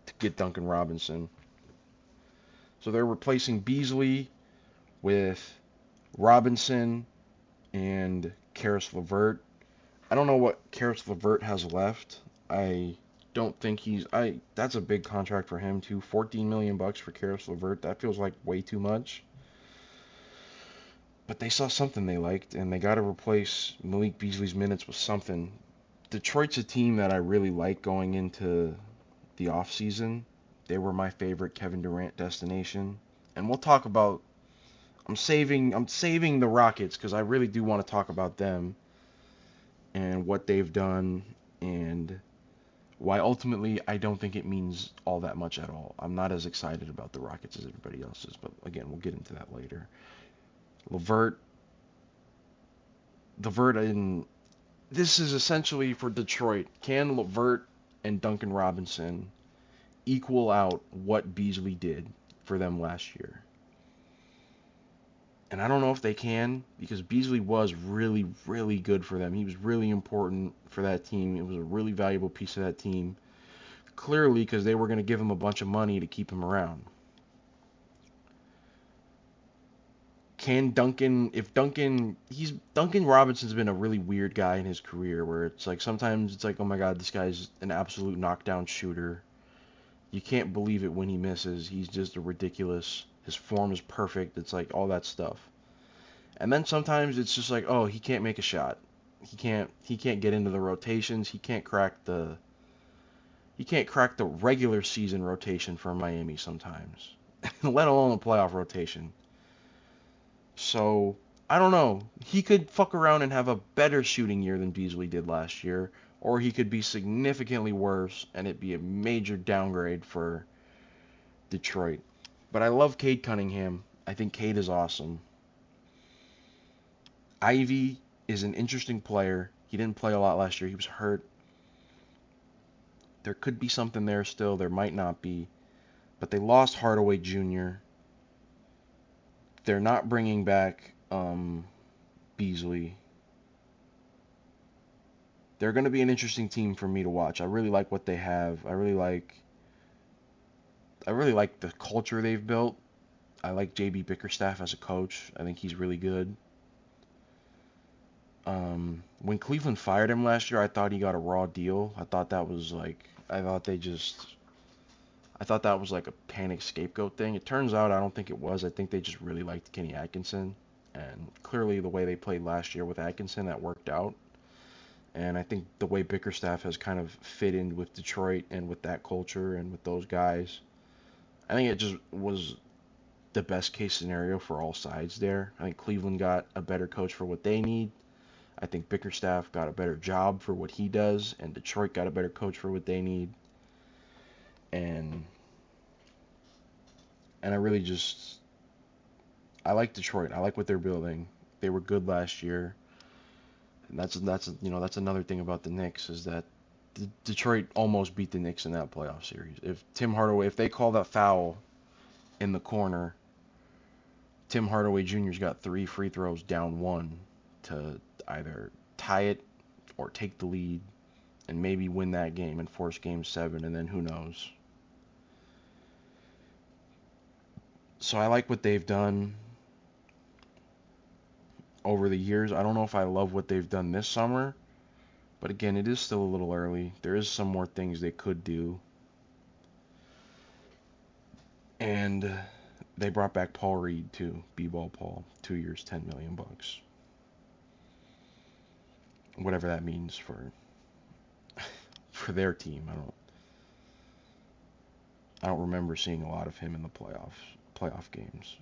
Speaker 1: to get Duncan Robinson. So they're replacing Beasley with Robinson and Caris LeVert. I don't know what Caris LeVert has left. I don't think that's a big contract for him too. $14 million for Caris LeVert. That feels like way too much. But they saw something they liked, and they got to replace Malik Beasley's minutes with something. Detroit's a team that I really like going into the offseason. They were my favorite Kevin Durant destination. And we'll talk about, I'm saving the Rockets because I really do want to talk about them and what they've done and why ultimately I don't think it means all that much at all. I'm not as excited about the Rockets as everybody else is, but again, we'll get into that later. LeVert, and this is essentially for Detroit. Can LeVert and Duncan Robinson equal out what Beasley did for them last year? And I don't know if they can, because Beasley was really, really good for them. He was really important for that team. It was a really valuable piece of that team. Clearly, because they were going to give him a bunch of money to keep him around. Can Duncan Robinson's been a really weird guy in his career, where it's like sometimes it's like, oh my god, this guy's an absolute knockdown shooter. You can't believe it when he misses. He's just a ridiculous. His form is perfect. It's like all that stuff. And then sometimes it's just like, oh, he can't make a shot. He can't get into the rotations. He can't crack the regular season rotation for Miami sometimes, let alone the playoff rotation. So, I don't know. He could fuck around and have a better shooting year than Beasley did last year, or he could be significantly worse and it'd be a major downgrade for Detroit. But I love Cade Cunningham. I think Cade is awesome. Ivy is an interesting player. He didn't play a lot last year. He was hurt. There could be something there still. There might not be. But they lost Hardaway Jr. They're not bringing back Beasley. They're going to be an interesting team for me to watch. I really like what they have. I really like the culture they've built. I like JB Bickerstaff as a coach. I think he's really good. When Cleveland fired him last year, I thought he got a raw deal. I thought that was like a panic scapegoat thing. It turns out I don't think it was. I think they just really liked Kenny Atkinson, and clearly the way they played last year with Atkinson, that worked out. And I think the way Bickerstaff has kind of fit in with Detroit and with that culture and with those guys, I think it just was the best case scenario for all sides there. I think Cleveland got a better coach for what they need. I think Bickerstaff got a better job for what he does, and Detroit got a better coach for what they need. And I like Detroit. I like what they're building. They were good last year. And that's another thing about the Knicks is that Detroit almost beat the Knicks in that playoff series. If they call that foul in the corner, Tim Hardaway Jr.'s got 3 free throws down 1 to either tie it or take the lead and maybe win that game and force game 7, and then who knows. So I like what they've done over the years. I don't know if I love what they've done this summer, but again, it is still a little early. There is some more things they could do. And they brought back Paul Reed too, B-ball Paul, 2 years, $10 million. Whatever that means for their team. I don't remember seeing a lot of him in the playoff games.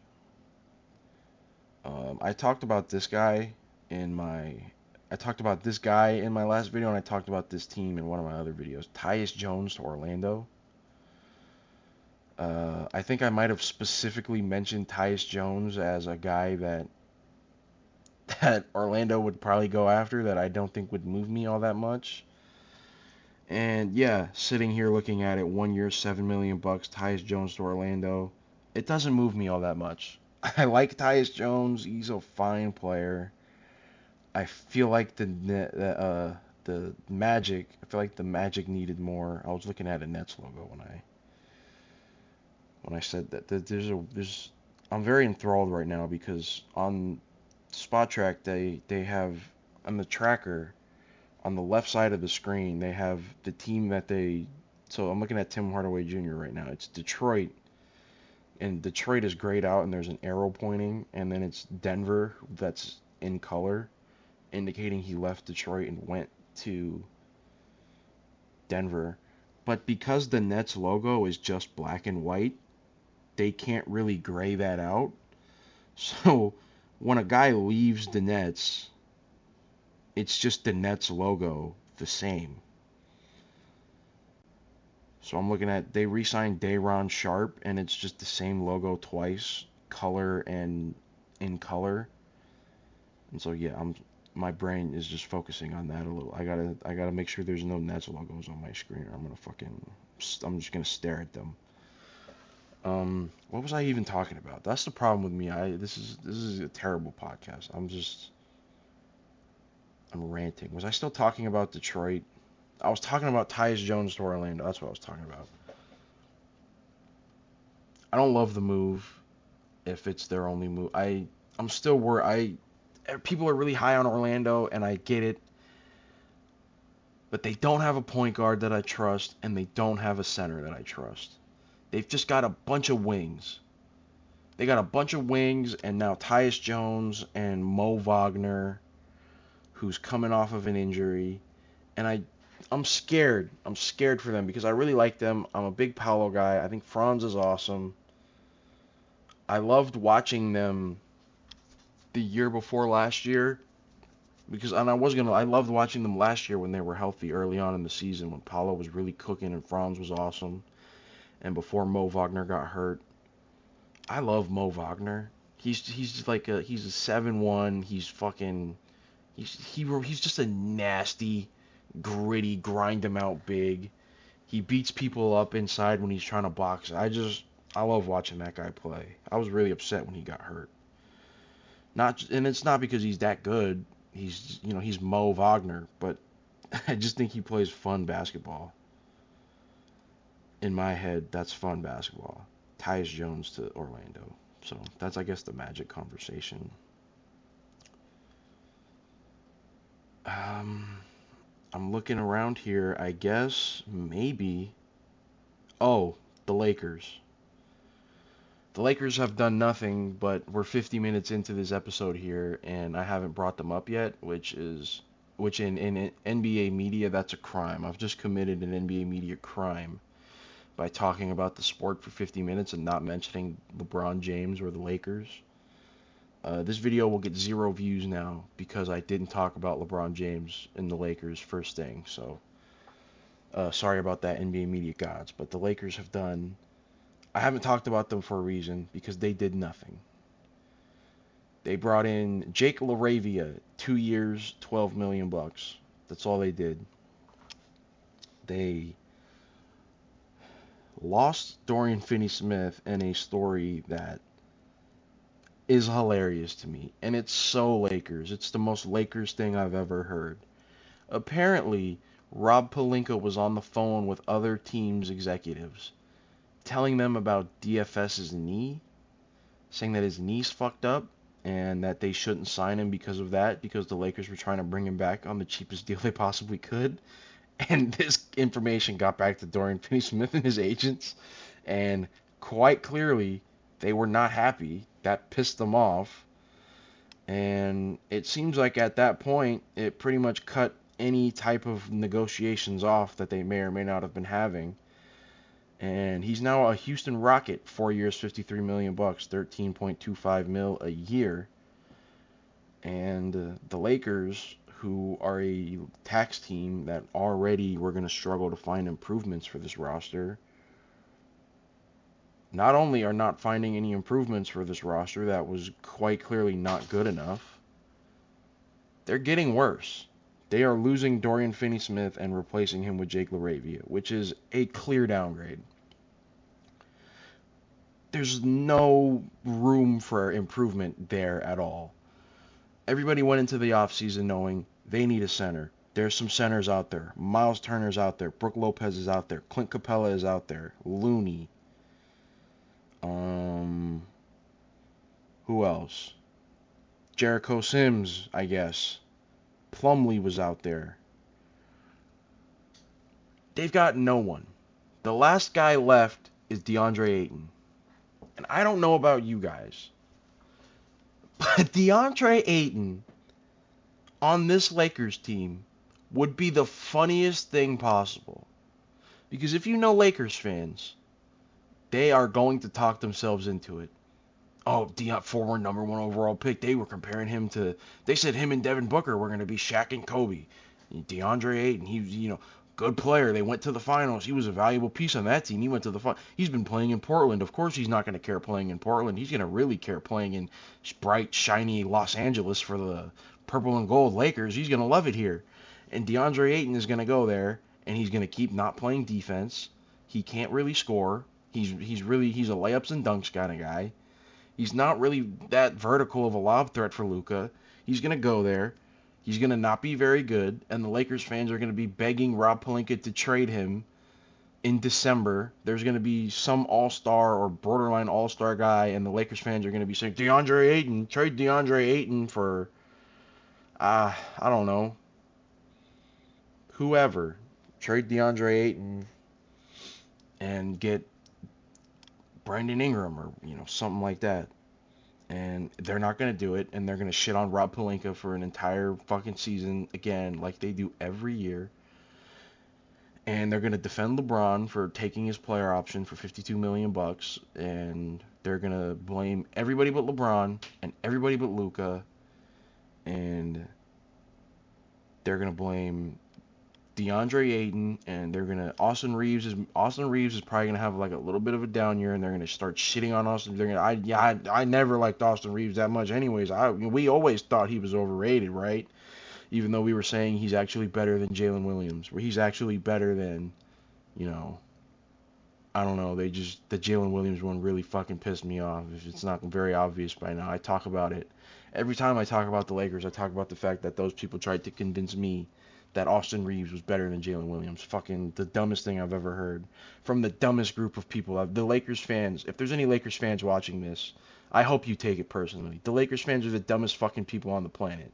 Speaker 1: I talked about this guy in my last video, and I talked about this team in one of my other videos. Tyus Jones to Orlando. I think I might have specifically mentioned Tyus Jones as a guy that Orlando would probably go after, that I don't think would move me all that much. And yeah, sitting here looking at it, 1 year, $7 million, Tyus Jones to Orlando, it doesn't move me all that much. I like Tyus Jones. He's a fine player. I feel like the Magic. I feel like the Magic needed more. I was looking at a Nets logo when I said that. I'm very enthralled right now because on Spot Track they have on the tracker on the left side of the screen they have the team that they. So I'm looking at Tim Hardaway Jr. right now. It's Detroit. And Detroit is grayed out, and there's an arrow pointing, and then it's Denver that's in color, indicating he left Detroit and went to Denver. But because the Nets logo is just black and white, they can't really gray that out. So when a guy leaves the Nets, it's just the Nets logo the same. So I'm looking at, they re-signed Day'Ron Sharpe, and it's just the same logo twice, color and in color. And so yeah, my brain is just focusing on that a little. I gotta make sure there's no Nets logos on my screen, or I'm just gonna stare at them. What was I even talking about? That's the problem with me. This is a terrible podcast. I'm ranting. Was I still talking about Detroit? I was talking about Tyus Jones to Orlando. That's what I was talking about. I don't love the move if it's their only move. I'm still worried. People are really high on Orlando, and I get it. But they don't have a point guard that I trust, and they don't have a center that I trust. They've just got a bunch of wings. They got a bunch of wings, and now Tyus Jones and Mo Wagner, who's coming off of an injury. And I'm scared. I'm scared for them because I really like them. I'm a big Paolo guy. I think Franz is awesome. I loved watching them the year before last year, because and I loved watching them last year when they were healthy early on in the season when Paolo was really cooking and Franz was awesome, and before Mo Wagner got hurt. I love Mo Wagner. He's just like he's a 7-1. He's fucking he's just a nasty, gritty, grind him out big. He beats people up inside when he's trying to box. I love watching that guy play. I was really upset when he got hurt. And it's not because he's that good. He's Mo Wagner, but I just think he plays fun basketball. In my head, that's fun basketball. Tyus Jones to Orlando. So that's, I guess, the Magic conversation. I'm looking around here. I guess maybe. Oh, the Lakers. The Lakers have done nothing, but we're 50 minutes into this episode here, and I haven't brought them up yet, which in NBA media, that's a crime. I've just committed an NBA media crime by talking about the sport for 50 minutes and not mentioning LeBron James or the Lakers. This video will get 0 views now because I didn't talk about LeBron James and the Lakers first thing. So, sorry about that, NBA media gods. But the Lakers have done... I haven't talked about them for a reason because they did nothing. They brought in Jake LaRavia, 2 years, $12 million. That's all they did. They lost Dorian Finney-Smith in a story that is hilarious to me. And it's so Lakers. It's the most Lakers thing I've ever heard. Apparently, Rob Pelinka was on the phone with other teams' executives, telling them about DFS's knee, saying that his knee's fucked up, and that they shouldn't sign him because of that, because the Lakers were trying to bring him back on the cheapest deal they possibly could. And this information got back to Dorian Finney-Smith and his agents, and quite clearly, they were not happy. That pissed them off. And it seems like at that point, it pretty much cut any type of negotiations off that they may or may not have been having. And he's now a Houston Rocket, 4 years, $53 million, $13.25 million a year. And the Lakers, who are a tax team that already were going to struggle to find improvements for this roster, not only are not finding any improvements for this roster that was quite clearly not good enough, they're getting worse. They are losing Dorian Finney-Smith and replacing him with Jake LaRavia, which is a clear downgrade. There's no room for improvement there at all. Everybody went into the offseason knowing they need a center. There's some centers out there. Miles Turner's out there. Brook Lopez is out there. Clint Capella is out there. Looney. Who else? Jericho Sims, I guess. Plumlee was out there. They've got no one. The last guy left is DeAndre Ayton. And I don't know about you guys, but DeAndre Ayton on this Lakers team would be the funniest thing possible. Because if you know Lakers fans, they are going to talk themselves into it. Oh, former number 1 overall pick. They were comparing him to... They said him and Devin Booker were going to be Shaq and Kobe. DeAndre Ayton, he, good player. They went to the finals. He was a valuable piece on that team. He went to the finals. He's been playing in Portland. Of course he's not going to care playing in Portland. He's going to really care playing in bright, shiny Los Angeles for the purple and gold Lakers. He's going to love it here. And DeAndre Ayton is going to go there, and he's going to keep not playing defense. He can't really score. He's a layups and dunks kind of guy. He's not really that vertical of a lob threat for Luka. He's going to go there. He's going to not be very good, and the Lakers fans are going to be begging Rob Pelinka to trade him in December. There's going to be some all-star or borderline all-star guy, and the Lakers fans are going to be saying, DeAndre Ayton, trade DeAndre Ayton for, I don't know, whoever. Trade DeAndre Ayton and get Brandon Ingram or, something like that. And they're not going to do it, and they're going to shit on Rob Pelinka for an entire fucking season again, like they do every year. and they're going to defend LeBron for taking his player option for $52 million, and they're going to blame everybody but LeBron and everybody but Luka, and they're going to blame DeAndre Ayton, and they're gonna Austin Reeves is probably gonna have like a little bit of a down year, and they're gonna start shitting on Austin. I never liked Austin Reeves that much, anyways. We always thought he was overrated, right? Even though we were saying he's actually better than Jalen Williams, where he's actually better than, you know, I don't know. The Jalen Williams one really fucking pissed me off. If it's not very obvious by now, I talk about it every time I talk about the Lakers. I talk about the fact that those people tried to convince me that Austin Reeves was better than Jalen Williams. Fucking the dumbest thing I've ever heard from the dumbest group of people. The Lakers fans, if there's any Lakers fans watching this, I hope you take it personally. The Lakers fans are the dumbest fucking people on the planet.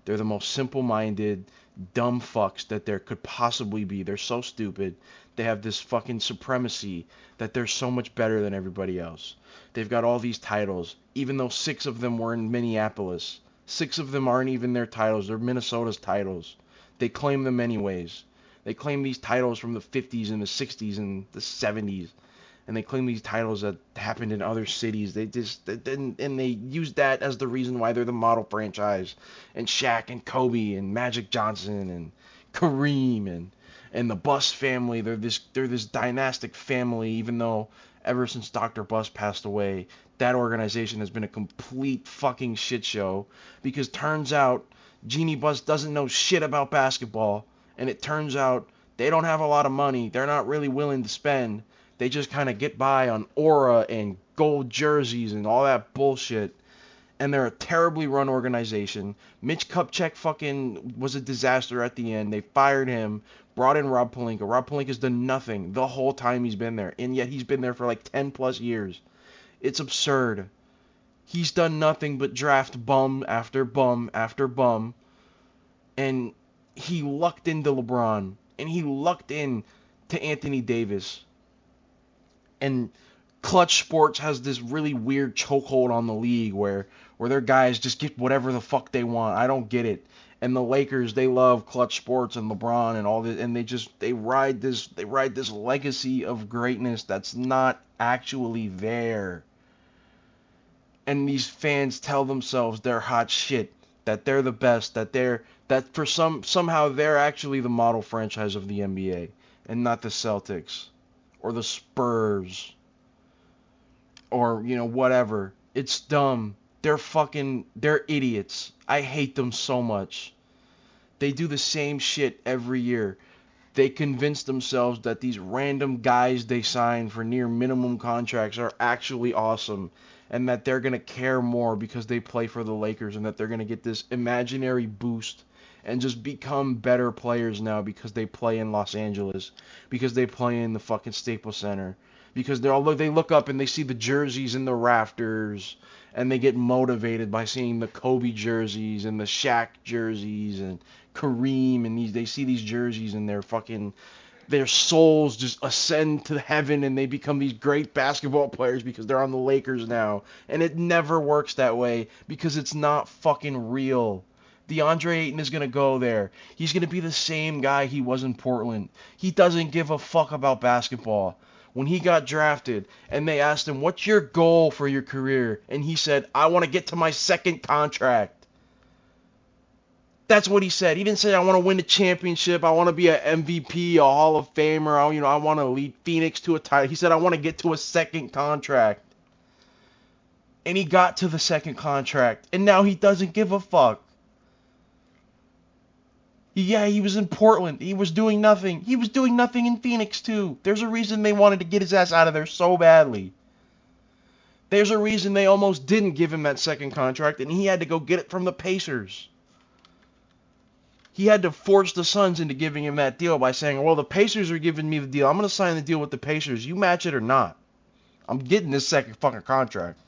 Speaker 1: They're the most simple-minded, dumb fucks that there could possibly be. They're so stupid. They have this fucking supremacy that they're so much better than everybody else. They've got all these titles, even though 6 of them were in Minneapolis. 6 of them aren't even their titles. They're Minnesota's titles. They claim them anyways. They claim these titles from the 50s and the 60s and the 70s. And they claim these titles that happened in other cities. They use that as the reason why they're the model franchise. And Shaq and Kobe and Magic Johnson and Kareem and the Bus family. They're this dynastic family, even though ever since Dr. Bus passed away, that organization has been a complete fucking shit show. Because turns out Jeannie Buss doesn't know shit about basketball, and it turns out they don't have a lot of money. They're not really willing to spend. They just kind of get by on aura and gold jerseys and all that bullshit. And they're a terribly run organization. Mitch Kupchak fucking was a disaster at the end. They fired him, brought in Rob Pelinka. Rob Pelinka's done nothing the whole time he's been there, and yet he's been there for like 10 plus years. It's absurd. He's done nothing but draft bum after bum after bum. And he lucked into LeBron. And he lucked in to Anthony Davis. And Clutch Sports has this really weird chokehold on the league where their guys just get whatever the fuck they want. I don't get it. And the Lakers, they love Clutch Sports and LeBron and all this, and they ride this legacy of greatness that's not actually there. And these fans tell themselves they're hot shit, that they're the best, that somehow they're actually the model franchise of the NBA and not the Celtics or the Spurs or, whatever. It's dumb. They're idiots. I hate them so much. They do the same shit every year. They convince themselves that these random guys they sign for near minimum contracts are actually awesome, and that they're going to care more because they play for the Lakers, and that they're going to get this imaginary boost and just become better players now because they play in Los Angeles, because they play in the fucking Staples Center, because they look up and they see the jerseys in the rafters, and they get motivated by seeing the Kobe jerseys and the Shaq jerseys and Kareem, and they see these jerseys and their souls just ascend to heaven, and they become these great basketball players because they're on the Lakers now. And it never works that way because it's not fucking real. DeAndre Ayton is going to go there. He's going to be the same guy he was in Portland. He doesn't give a fuck about basketball. When he got drafted and they asked him, "What's your goal for your career?" And he said, "I want to get to my second contract." That's what he said. He didn't say, "I want to win a championship. I want to be an MVP, a Hall of Famer. I want to lead Phoenix to a title." He said, "I want to get to a second contract." And he got to the second contract. And now he doesn't give a fuck. Yeah, he was in Portland. He was doing nothing. He was doing nothing in Phoenix, too. There's a reason they wanted to get his ass out of there so badly. There's a reason they almost didn't give him that second contract, and he had to go get it from the Pacers. He had to force the Suns into giving him that deal by saying, "Well, the Pacers are giving me the deal. I'm going to sign the deal with the Pacers. You match it or not. I'm getting this second fucking contract."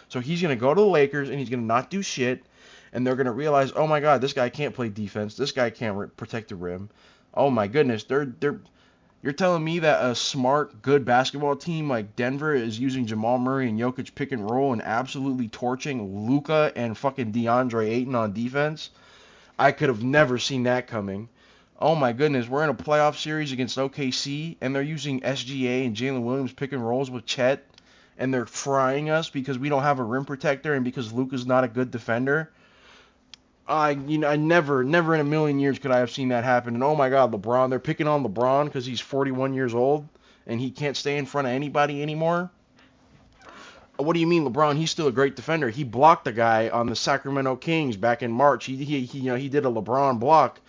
Speaker 1: So he's going to go to the Lakers, and he's going to not do shit. And they're going to realize, "Oh my God, this guy can't play defense. This guy can't protect the rim. Oh my goodness, you're telling me that a smart, good basketball team like Denver is using Jamal Murray and Jokic pick and roll and absolutely torching Luka and fucking DeAndre Ayton on defense? I could have never seen that coming." Oh my goodness, we're in a playoff series against OKC, and they're using SGA and Jalen Williams pick and rolls with Chet, and they're frying us because we don't have a rim protector and because Luka's not a good defender. I never in a million years could I have seen that happen. And oh my God, LeBron, they're picking on LeBron because he's 41 years old and he can't stay in front of anybody anymore. What do you mean, LeBron? He's still a great defender. He blocked a guy on the Sacramento Kings back in March. He did a LeBron block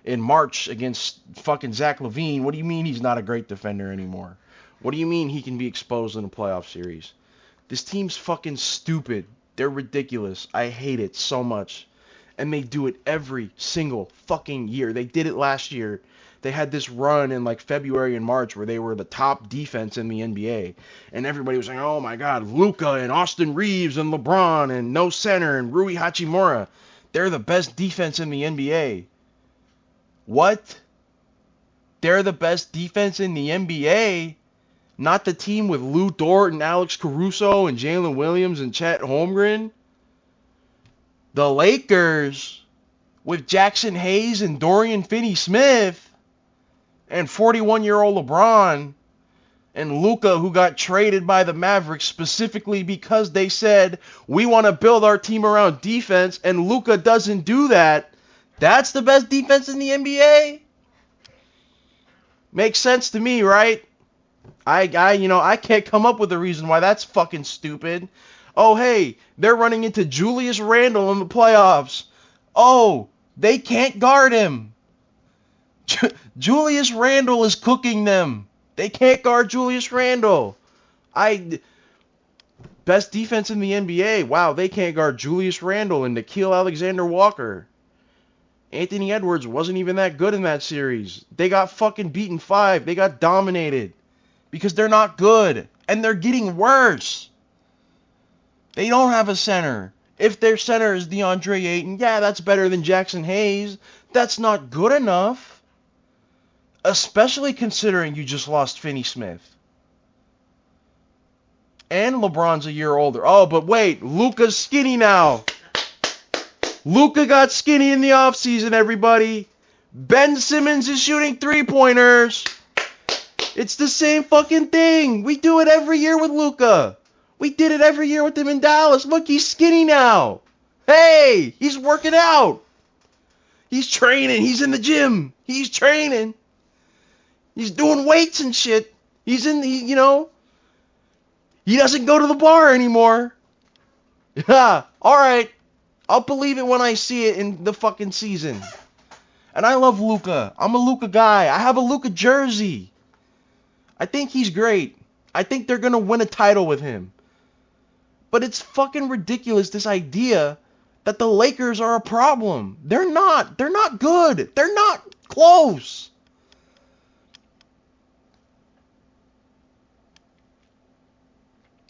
Speaker 1: in March against fucking Zach LaVine. What do you mean he's not a great defender anymore? What do you mean he can be exposed in a playoff series? This team's fucking stupid. They're ridiculous. I hate it so much. And they do it every single fucking year. They did it last year. They had this run in like February and March where they were the top defense in the NBA. And everybody was saying, oh my God, Luka and Austin Reeves and LeBron and no center and Rui Hachimura. They're the best defense in the NBA. What? They're the best defense in the NBA? Not the team with Lou Dort and Alex Caruso and Jalen Williams and Chet Holmgren? The Lakers with Jackson Hayes and Dorian Finney-Smith and 41-year-old LeBron and Luka, who got traded by the Mavericks specifically because they said, we want to build our team around defense, and Luka doesn't do that. That's the best defense in the NBA? Makes sense to me, right? I can't come up with a reason why that's fucking stupid. Oh, hey, they're running into Julius Randle in the playoffs. Oh, they can't guard him. Julius Randle is cooking them. They can't guard Julius Randle. Best defense in the NBA. Wow, they can't guard Julius Randle and Nickeil Alexander-Walker. Anthony Edwards wasn't even that good in that series. They got fucking beaten 5. They got dominated because they're not good, and they're getting worse. They don't have a center. If their center is DeAndre Ayton, yeah, that's better than Jackson Hayes. That's not good enough. Especially considering you just lost Finney-Smith. And LeBron's a year older. Oh, but wait, Luka's skinny now. Luka got skinny in the offseason, everybody. Ben Simmons is shooting three-pointers. It's the same fucking thing. We do it every year with Luka. We did it every year with him in Dallas. Look, he's skinny now. Hey, he's working out. He's training. He's in the gym. He's training. He's doing weights and shit. He doesn't go to the bar anymore. Yeah, all right. I'll believe it when I see it in the fucking season. And I love Luka. I'm a Luka guy. I have a Luka jersey. I think he's great. I think they're going to win a title with him. But it's fucking ridiculous, this idea that the Lakers are a problem. They're not. They're not good. They're not close.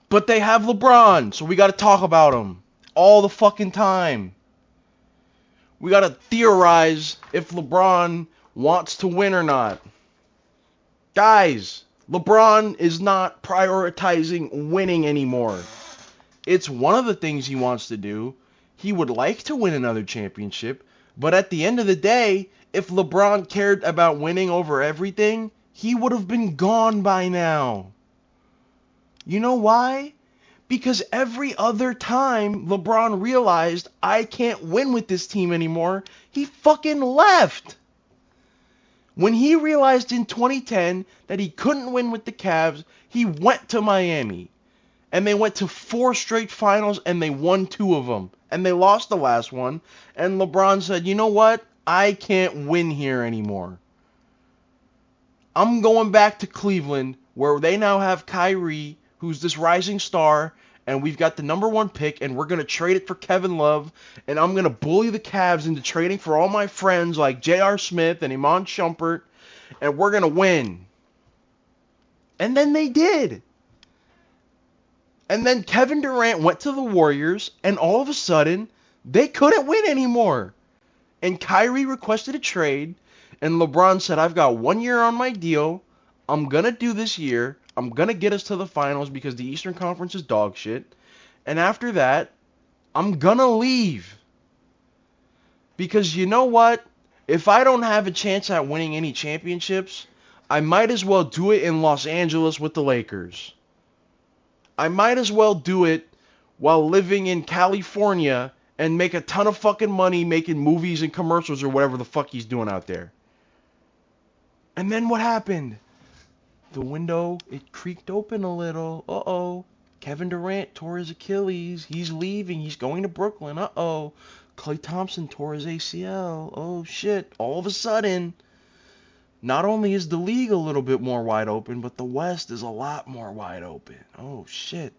Speaker 1: But they have LeBron, so we got to talk about him all the fucking time. We got to theorize if LeBron wants to win or not. Guys, LeBron is not prioritizing winning anymore. It's one of the things he wants to do. He would like to win another championship, but at the end of the day, if LeBron cared about winning over everything, he would have been gone by now. You know why? Because every other time LeBron realized, I can't win with this team anymore, he fucking left. When he realized in 2010 that he couldn't win with the Cavs, he went to Miami. And they went to 4 straight finals, and they won 2 of them. And they lost the last one. And LeBron said, you know what? I can't win here anymore. I'm going back to Cleveland, where they now have Kyrie, who's this rising star, and we've got the number 1 pick, and we're going to trade it for Kevin Love, and I'm going to bully the Cavs into trading for all my friends like J.R. Smith and Iman Shumpert, and we're going to win. And then they did. And then Kevin Durant went to the Warriors, and all of a sudden, they couldn't win anymore. And Kyrie requested a trade, and LeBron said, I've got 1 year on my deal. I'm going to do this year. I'm going to get us to the finals because the Eastern Conference is dog shit. And after that, I'm going to leave. Because you know what? If I don't have a chance at winning any championships, I might as well do it in Los Angeles with the Lakers. I might as well do it while living in California and make a ton of fucking money making movies and commercials or whatever the fuck he's doing out there. And then what happened? The window, it creaked open a little. Uh-oh. Kevin Durant tore his Achilles. He's leaving. He's going to Brooklyn. Uh-oh. Klay Thompson tore his ACL. Oh, shit. All of a sudden, not only is the league a little bit more wide open, but the West is a lot more wide open. Oh, shit.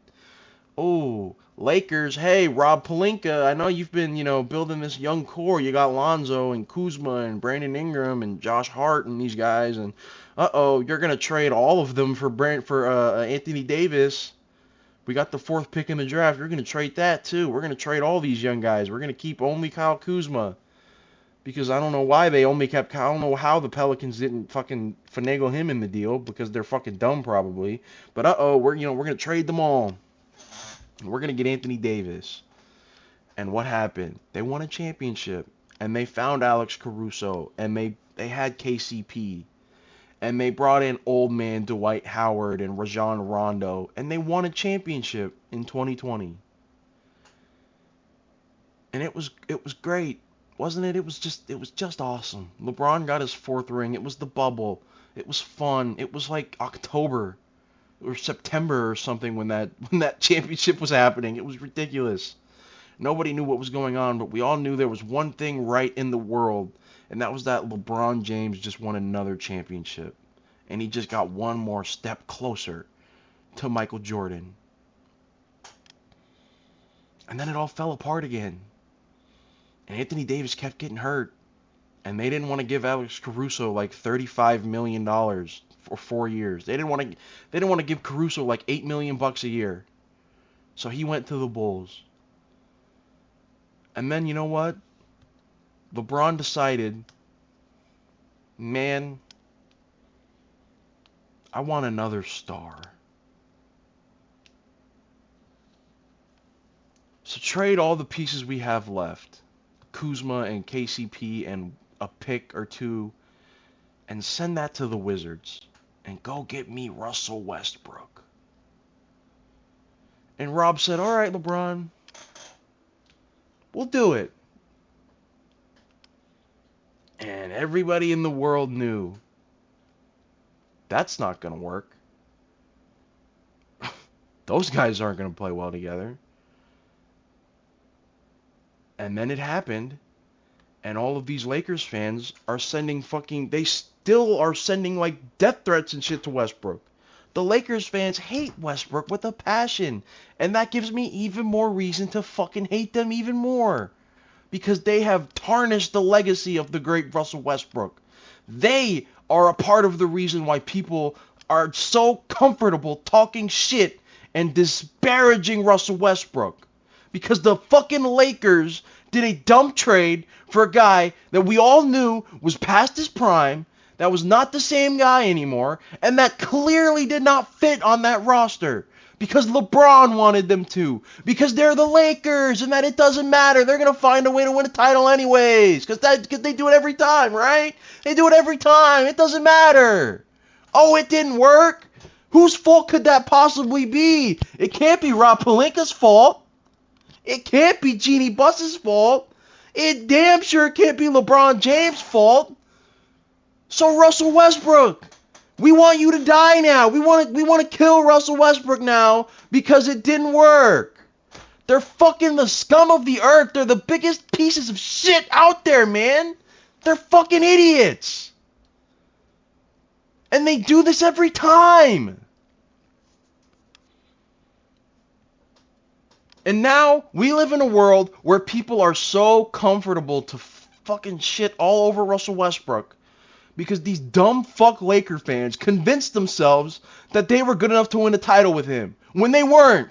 Speaker 1: Oh, Lakers. Hey, Rob Pelinka, I know you've been, building this young core. You got Lonzo and Kuzma and Brandon Ingram and Josh Hart and these guys. And, uh-oh, you're going to trade all of them for Anthony Davis. We got the 4th pick in the draft. You're going to trade that, too. We're going to trade all these young guys. We're going to keep only Kyle Kuzma. Because I don't know why they only kept Kyle. I don't know how the Pelicans didn't fucking finagle him in the deal. Because they're fucking dumb, probably. But, uh-oh, we're going to trade them all. We're going to get Anthony Davis. And what happened? They won a championship. And they found Alex Caruso. And they had KCP. And they brought in old man Dwight Howard and Rajon Rondo. And they won a championship in 2020. And it was great. Wasn't it? It was just awesome. LeBron got his 4th ring. It was the bubble. It was fun. It was like October or September or something when that championship was happening. It was ridiculous. Nobody knew what was going on, but we all knew there was one thing right in the world, and that was that LeBron James just won another championship. And he just got one more step closer to Michael Jordan. And then it all fell apart again. And Anthony Davis kept getting hurt. And they didn't want to give Alex Caruso like $35 million for 4 years. They didn't want to give Caruso like $8 million a year. So he went to the Bulls. And then you know what? LeBron decided, man, I want another star. So trade all the pieces we have left. Kuzma and KCP and a pick or two, and send that to the Wizards and go get me Russell Westbrook. And Rob said, all right, LeBron, we'll do it. And everybody in the world knew that's not going to work. Those guys aren't going to play well together. And then it happened, and all of these Lakers fans are they still are sending like death threats and shit to Westbrook. The Lakers fans hate Westbrook with a passion, and that gives me even more reason to fucking hate them even more. Because they have tarnished the legacy of the great Russell Westbrook. They are a part of the reason why people are so comfortable talking shit and disparaging Russell Westbrook. Because the fucking Lakers did a dumb trade for a guy that we all knew was past his prime, that was not the same guy anymore, and that clearly did not fit on that roster. Because LeBron wanted them to. Because they're the Lakers, and that it doesn't matter. They're going to find a way to win a title anyways. Because they do it every time, right? They do it every time. It doesn't matter. Oh, it didn't work? Whose fault could that possibly be? It can't be Rob Pelinka's fault. It can't be Jeannie Buss's fault. It damn sure can't be LeBron James' fault. So Russell Westbrook, we want you to die now. We want to kill Russell Westbrook now because it didn't work. They're fucking the scum of the earth. They're the biggest pieces of shit out there, man. They're fucking idiots. And they do this every time. And now we live in a world where people are so comfortable to fucking shit all over Russell Westbrook because these dumb fuck Laker fans convinced themselves that they were good enough to win a title with him when they weren't.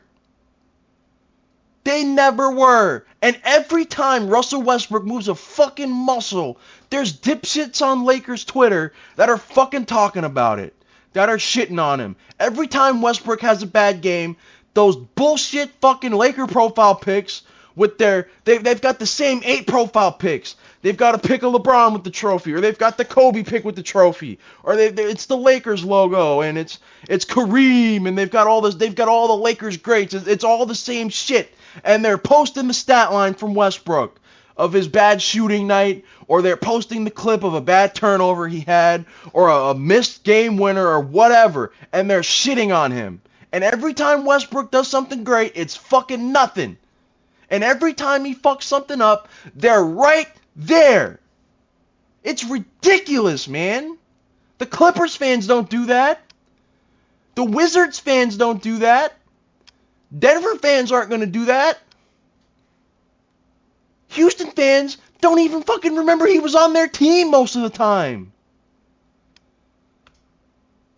Speaker 1: They never were. And every time Russell Westbrook moves a fucking muscle, there's dipshits on Lakers Twitter that are fucking talking about it, that are shitting on him. Every time Westbrook has a bad game, those bullshit fucking Laker profile pics with they've got the same 8 profile picks. They've got a pick of LeBron with the trophy, or they've got the Kobe pick with the trophy, or it's the Lakers logo, and it's Kareem, and they've got all the Lakers greats. It's all the same shit, and they're posting the stat line from Westbrook of his bad shooting night, or they're posting the clip of a bad turnover he had, or a missed game winner, or whatever, and they're shitting on him. And every time Westbrook does something great, it's fucking nothing. And every time he fucks something up, they're right there. It's ridiculous, man. The Clippers fans don't do that. The Wizards fans don't do that. Denver fans aren't going to do that. Houston fans don't even fucking remember he was on their team most of the time.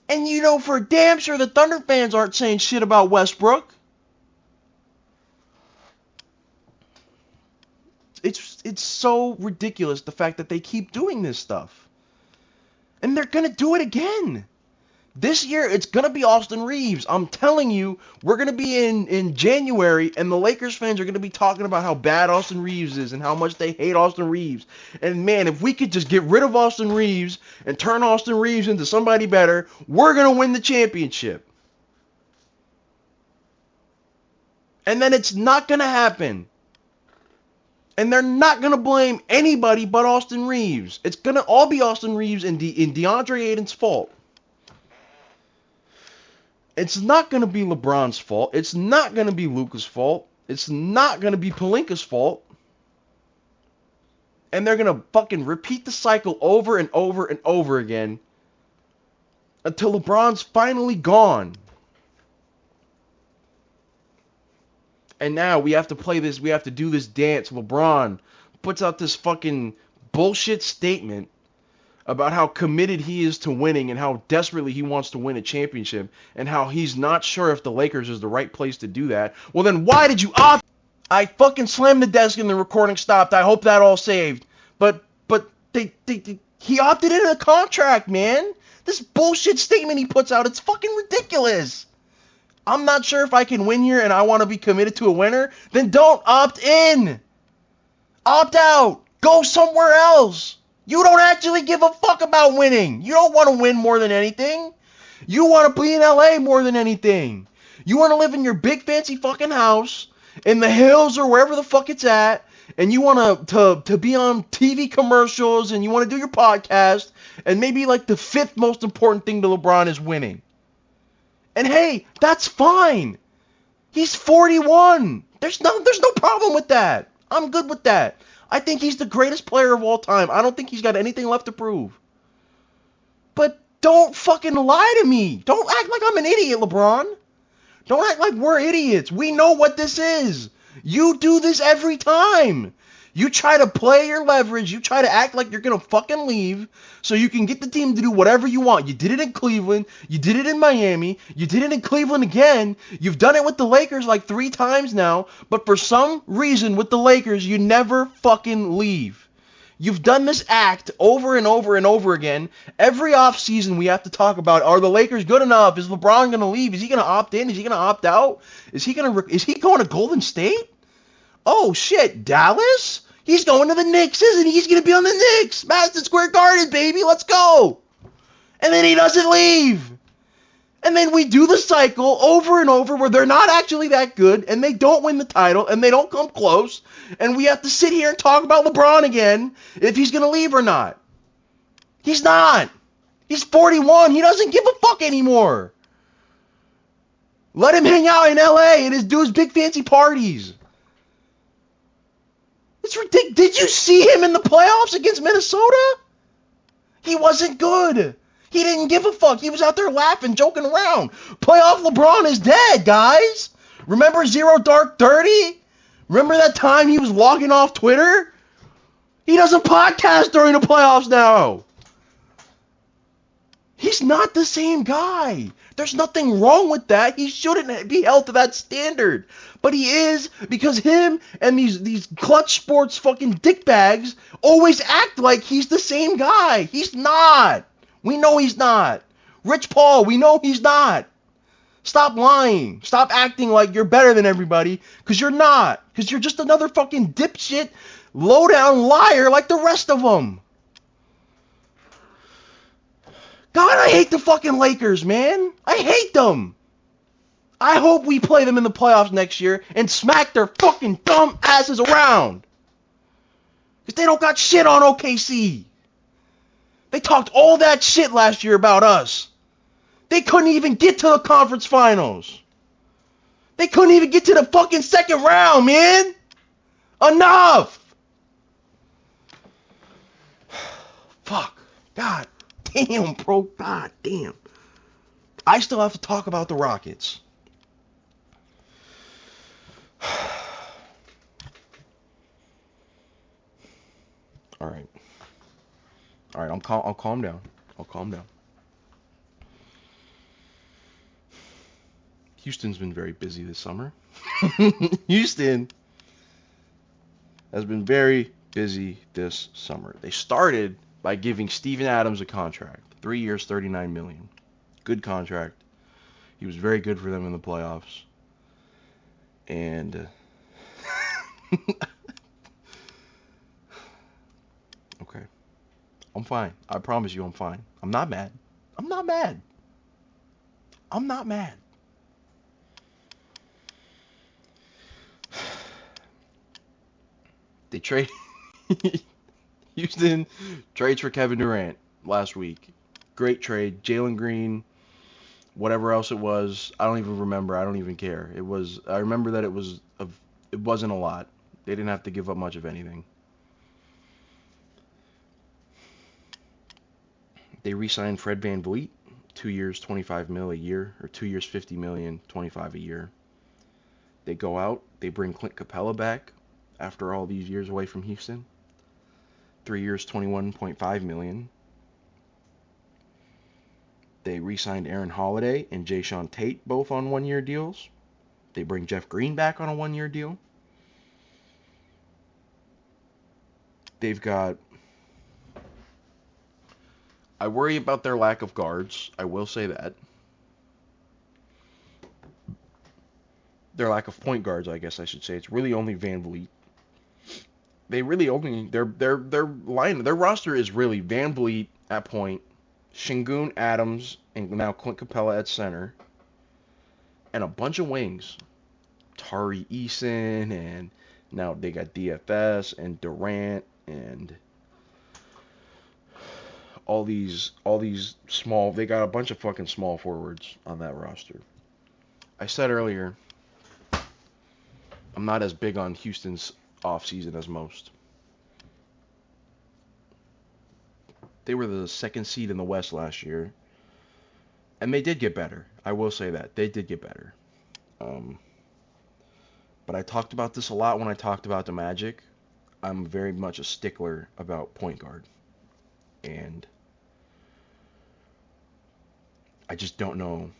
Speaker 1: And you know for damn sure the Thunder fans aren't saying shit about Westbrook. It's so ridiculous, the fact that they keep doing this stuff. And they're going to do it again. This year, it's going to be Austin Reeves. I'm telling you, we're going to be in January, and the Lakers fans are going to be talking about how bad Austin Reeves is and how much they hate Austin Reeves. And man, if we could just get rid of Austin Reeves and turn Austin Reeves into somebody better, we're going to win the championship. And then it's not going to happen. And they're not going to blame anybody but Austin Reeves. It's going to all be Austin Reeves and DeAndre Ayton's fault. It's not going to be LeBron's fault. It's not going to be Luka's fault. It's not going to be Pelinka's fault. And they're going to fucking repeat the cycle over and over and over again until LeBron's finally gone. And now we have to play this, we have to do this dance. LeBron puts out this fucking bullshit statement about how committed he is to winning and how desperately he wants to win a championship and how he's not sure if the Lakers is the right place to do that. Well, then why did you opt? I fucking slammed the desk and the recording stopped. I hope that all saved. But he opted into a contract, man. This bullshit statement he puts out, it's fucking ridiculous. I'm not sure if I can win here and I want to be committed to a winner, then don't opt in. Opt out. Go somewhere else. You don't actually give a fuck about winning. You don't want to win more than anything. You want to be in LA more than anything. You want to live in your big fancy fucking house in the hills or wherever the fuck it's at, and you want to be on TV commercials, and you want to do your podcast, and maybe like the 5th most important thing to LeBron is winning. And hey, that's fine. He's 41. There's no problem with that. I'm good with that. I think he's the greatest player of all time. I don't think he's got anything left to prove. But don't fucking lie to me. Don't act like I'm an idiot, LeBron. Don't act like we're idiots. We know what this is. You do this every time. You try to play your leverage. You try to act like you're going to fucking leave so you can get the team to do whatever you want. You did it in Cleveland. You did it in Miami. You did it in Cleveland again. You've done it with the Lakers like 3 times now. But for some reason with the Lakers, you never fucking leave. You've done this act over and over and over again. Every offseason we have to talk about, are the Lakers good enough? Is LeBron going to leave? Is he going to opt in? Is he going to opt out? Is he going to Golden State? Oh shit, Dallas? He's going to the Knicks, isn't he? He's going to be on the Knicks. Madison Square Garden, baby. Let's go. And then he doesn't leave. And then we do the cycle over and over where they're not actually that good, and they don't win the title, and they don't come close, and we have to sit here and talk about LeBron again if he's going to leave or not. He's not. He's 41. He doesn't give a fuck anymore. Let him hang out in LA and do his big fancy parties. It's ridiculous. Did you see him in the playoffs against Minnesota? He wasn't good. He didn't give a fuck. He was out there laughing, joking around. Playoff LeBron is dead, guys. Remember Zero Dark 30? Remember that time he was logging off Twitter? He doesn't podcast during the playoffs now. He's not the same guy. There's nothing wrong with that. He shouldn't be held to that standard. But he is, because him and these clutch sports fucking dickbags always act like he's the same guy. He's not. We know he's not. Rich Paul, we know he's not. Stop lying. Stop acting like you're better than everybody, because you're not. Because you're just another fucking dipshit, low-down liar like the rest of them. God, I hate the fucking Lakers, man. I hate them. I hope we play them in the playoffs next year and smack their fucking dumb asses around. Because they don't got shit on OKC. They talked all that shit last year about us. They couldn't even get to the conference finals. They couldn't even get to the fucking second round, man. Enough. Fuck. God damn, bro. God damn. I still have to talk about the Rockets. All right. I'll calm down. I'll calm down. Houston's been very busy this summer. Houston has been very busy this summer. They started by giving Steven Adams a contract. 3 years, $39 million. Good contract. He was very good for them in the playoffs. And okay. I'm fine. I promise you I'm fine. I'm not mad. I'm not mad. I'm not mad. They trade Houston trades for Kevin Durant last week. Great trade. Jalen Green, whatever else it was, I don't even remember. I don't even care. I remember that it wasn't a lot. They didn't have to give up much of anything. They re-signed Fred VanVleet, 2 years, $25 million a year, or 2 years, $50 million, $25 a year. They go out, they bring Clint Capella back after all these years away from Houston. 3 years, $21.5 million. They re-signed Aaron Holiday and Jayshawn Tate, both on 1-year deals. They bring Jeff Green back on a 1-year deal. They've got... I worry about their lack of guards. I will say that. Their lack of point guards, I guess I should say. It's really only VanVleet. They really only... Their roster is really VanVleet at point, Şengün, Adams, and now Clint Capella at center, and a bunch of wings. Tari Eason, and now they got DFS and Durant and all these small. They got a bunch of fucking small forwards on that roster. I said earlier, I'm not as big on Houston's offseason as most. They were the second seed in the West last year, and they did get better. I will say that. They did get better. But I talked about this a lot when I talked about the Magic. I'm very much a stickler about point guard. And I just don't know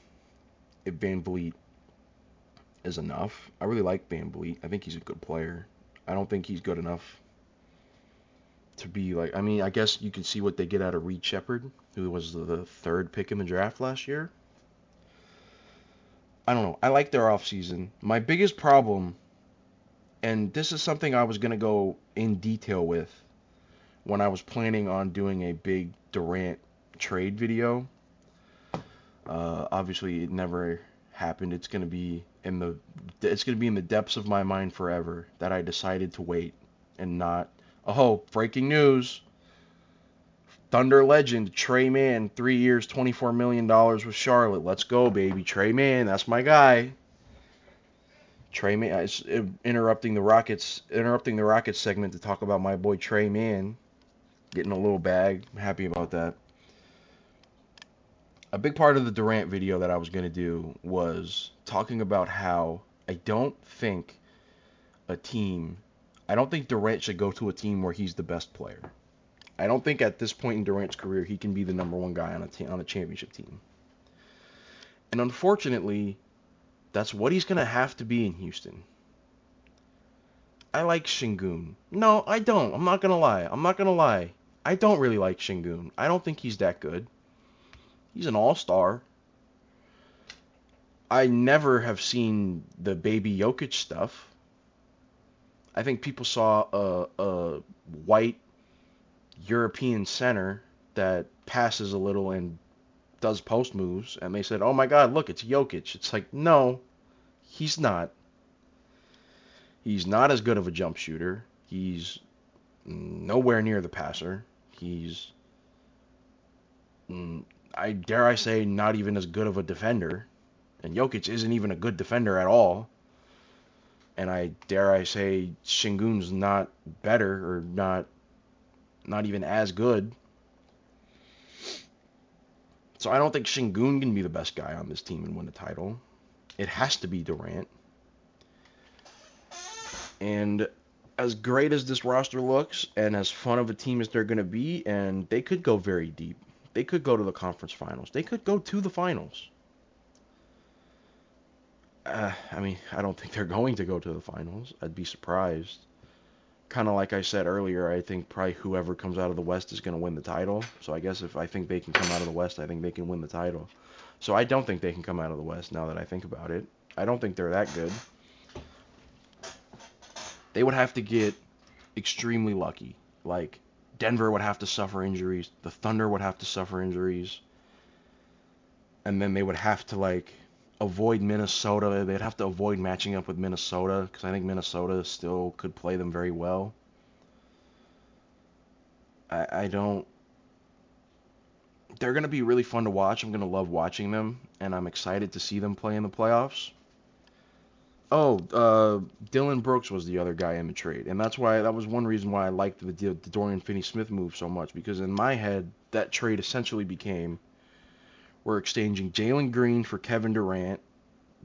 Speaker 1: if VanVleet is enough. I really like VanVleet. I think he's a good player. I don't think he's good enough to be like... I mean, I guess you can see what they get out of Reed Shepherd, who was the third pick in the draft last year. I don't know. I like their offseason. My biggest problem, and this is something I was going to go in detail with when I was planning on doing a big Durant trade video. Obviously, it never happened. It's going to be in the depths of my mind forever that I decided to wait and not... Oh, breaking news. Thunder legend Trey Mann, 3 years, $24 million with Charlotte. Let's go, baby. Trey Mann, that's my guy. Trey Mann is interrupting the Rockets segment to talk about my boy Trey Mann getting a little bag. I'm happy about that. A big part of the Durant video that I was going to do was talking about how I don't think Durant should go to a team where he's the best player. I don't think at this point in Durant's career he can be the number one guy on a championship team. And unfortunately, that's what he's going to have to be in Houston. I like Şengün. No, I don't. I'm not going to lie. I don't really like Şengün. I don't think he's that good. He's an all-star. I never have seen the baby Jokic stuff. I think people saw a white European center that passes a little and does post moves, and they said, "Oh my God, look, it's Jokic." It's like, no, he's not. He's not as good of a jump shooter. He's nowhere near the passer. He's, I dare I say, not even as good of a defender. And Jokic isn't even a good defender at all. And I dare I say Şengün's not better or not even as good. So I don't think Şengün can be the best guy on this team and win the title. It has to be Durant. And as great as this roster looks and as fun of a team as they're going to be, and they could go very deep. They could go to the conference finals. They could go to the finals. I mean, I don't think they're going to go to the finals. I'd be surprised. Kind of like I said earlier, I think probably whoever comes out of the West is going to win the title. So I guess if I think they can come out of the West, I think they can win the title. So I don't think they can come out of the West now that I think about it. I don't think they're that good. They would have to get extremely lucky. Like, Denver would have to suffer injuries. The Thunder would have to suffer injuries. And then they would have to, like, avoid Minnesota. They'd have to avoid matching up with Minnesota because I think Minnesota still could play them very well. I don't. They're going to be really fun to watch. I'm going to love watching them, and I'm excited to see them play in the playoffs. Oh, Dylan Brooks was the other guy in the trade, and that was one reason why I liked the Dorian Finney-Smith move so much, because in my head, that trade essentially became, we're exchanging Jalen Green for Kevin Durant,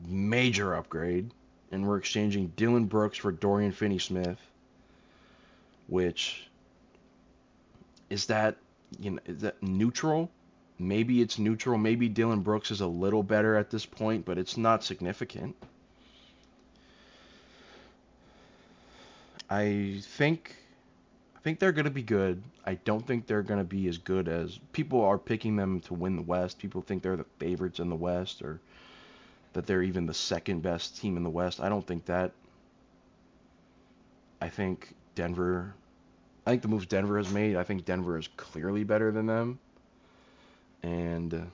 Speaker 1: major upgrade, and we're exchanging Dylan Brooks for Dorian Finney-Smith, which, is that neutral? Maybe it's neutral. Maybe Dylan Brooks is a little better at this point, but it's not significant. I think they're going to be good. I don't think they're going to be as good as people are picking them to win the West. People think they're the favorites in the West, or that they're even the second best team in the West. I don't think that. I think the moves Denver has made, I think Denver is clearly better than them. And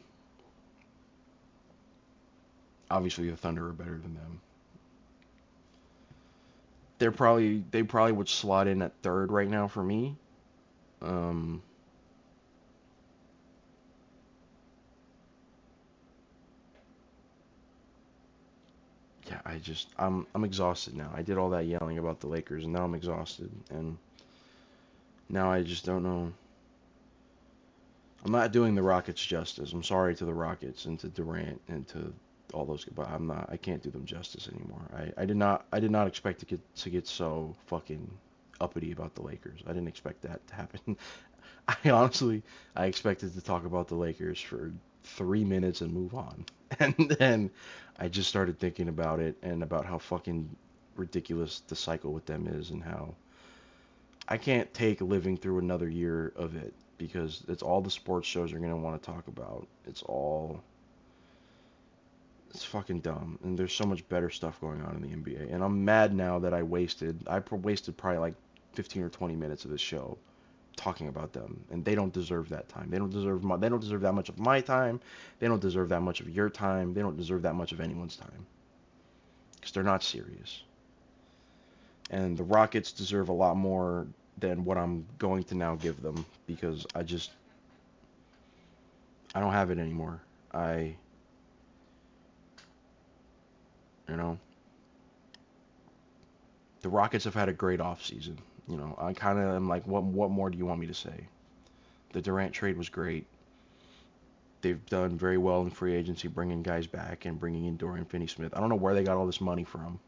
Speaker 1: obviously the Thunder are better than them. They probably would slot in at third right now for me. Yeah, I'm exhausted now. I did all that yelling about the Lakers, and now I'm exhausted, and now I just don't know. I'm not doing the Rockets justice. I'm sorry to the Rockets and to Durant and to all those, but I can't do them justice anymore. I did not expect to get so fucking uppity about the Lakers. I didn't expect that to happen. I expected to talk about the Lakers for 3 minutes and move on. And then I just started thinking about it and about how fucking ridiculous the cycle with them is, and how I can't take living through another year of it, because it's all the sports shows are going to want to talk about. It's fucking dumb, and there's so much better stuff going on in the NBA, and I'm mad now that I wasted probably like 15 or 20 minutes of this show talking about them, and they don't deserve that time. They don't deserve that much of my time. They don't deserve that much of your time. They don't deserve that much of anyone's time, because they're not serious. And the Rockets deserve a lot more than what I'm going to now give them, because I don't have it anymore. You know, the Rockets have had a great offseason. You know, I kind of am like, what more do you want me to say? The Durant trade was great. They've done very well in free agency, bringing guys back and bringing in Dorian Finney-Smith. I don't know where they got all this money from.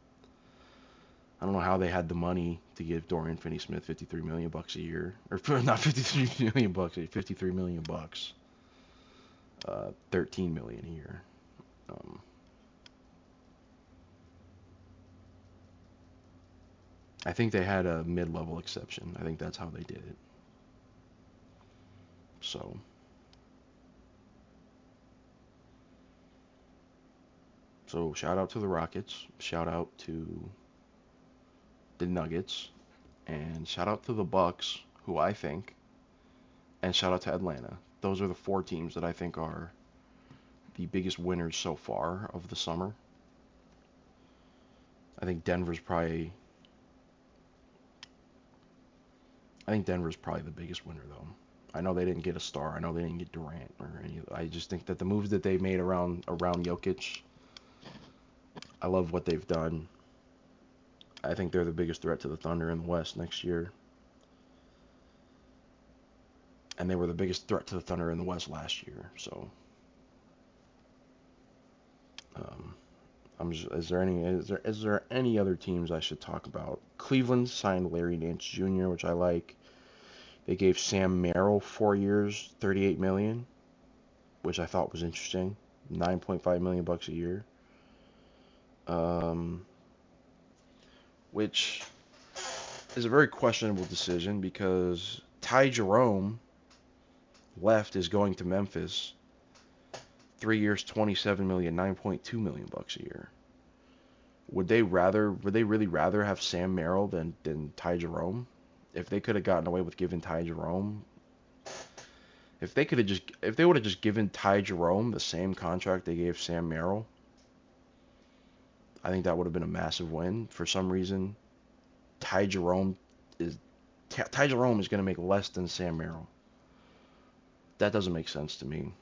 Speaker 1: I don't know how they had the money to give Dorian Finney-Smith $53 million a year, or not $53 million, $53 million, $13 million a year. I think they had a mid-level exception. I think that's how they did it. So So shout out to the Rockets, shout out to the Nuggets, and shout out to the Bucks, who I think, and shout out to Atlanta. Those are the four teams that I think are the biggest winners so far of the summer. I think Denver's probably the biggest winner though. I know they didn't get a star. I know they didn't get Durant or any. I just think that the moves that they made around Jokic, I love what they've done. I think they're the biggest threat to the Thunder in the West next year. And they were the biggest threat to the Thunder in the West last year. So, is there any other teams I should talk about? Cleveland signed Larry Nance Jr., which I like. They gave Sam Merrill 4 years, $38 million, which I thought was interesting. $9.5 million a year. Which is a very questionable decision because Ty Jerome left is going to Memphis. 3 years, $27 million, $9.2 million a year. Would they really rather have Sam Merrill than Ty Jerome? If they could have gotten away with giving Ty Jerome, if they would have just given Ty Jerome the same contract they gave Sam Merrill, I think that would have been a massive win. For some reason, Ty Jerome is going to make less than Sam Merrill. That doesn't make sense to me.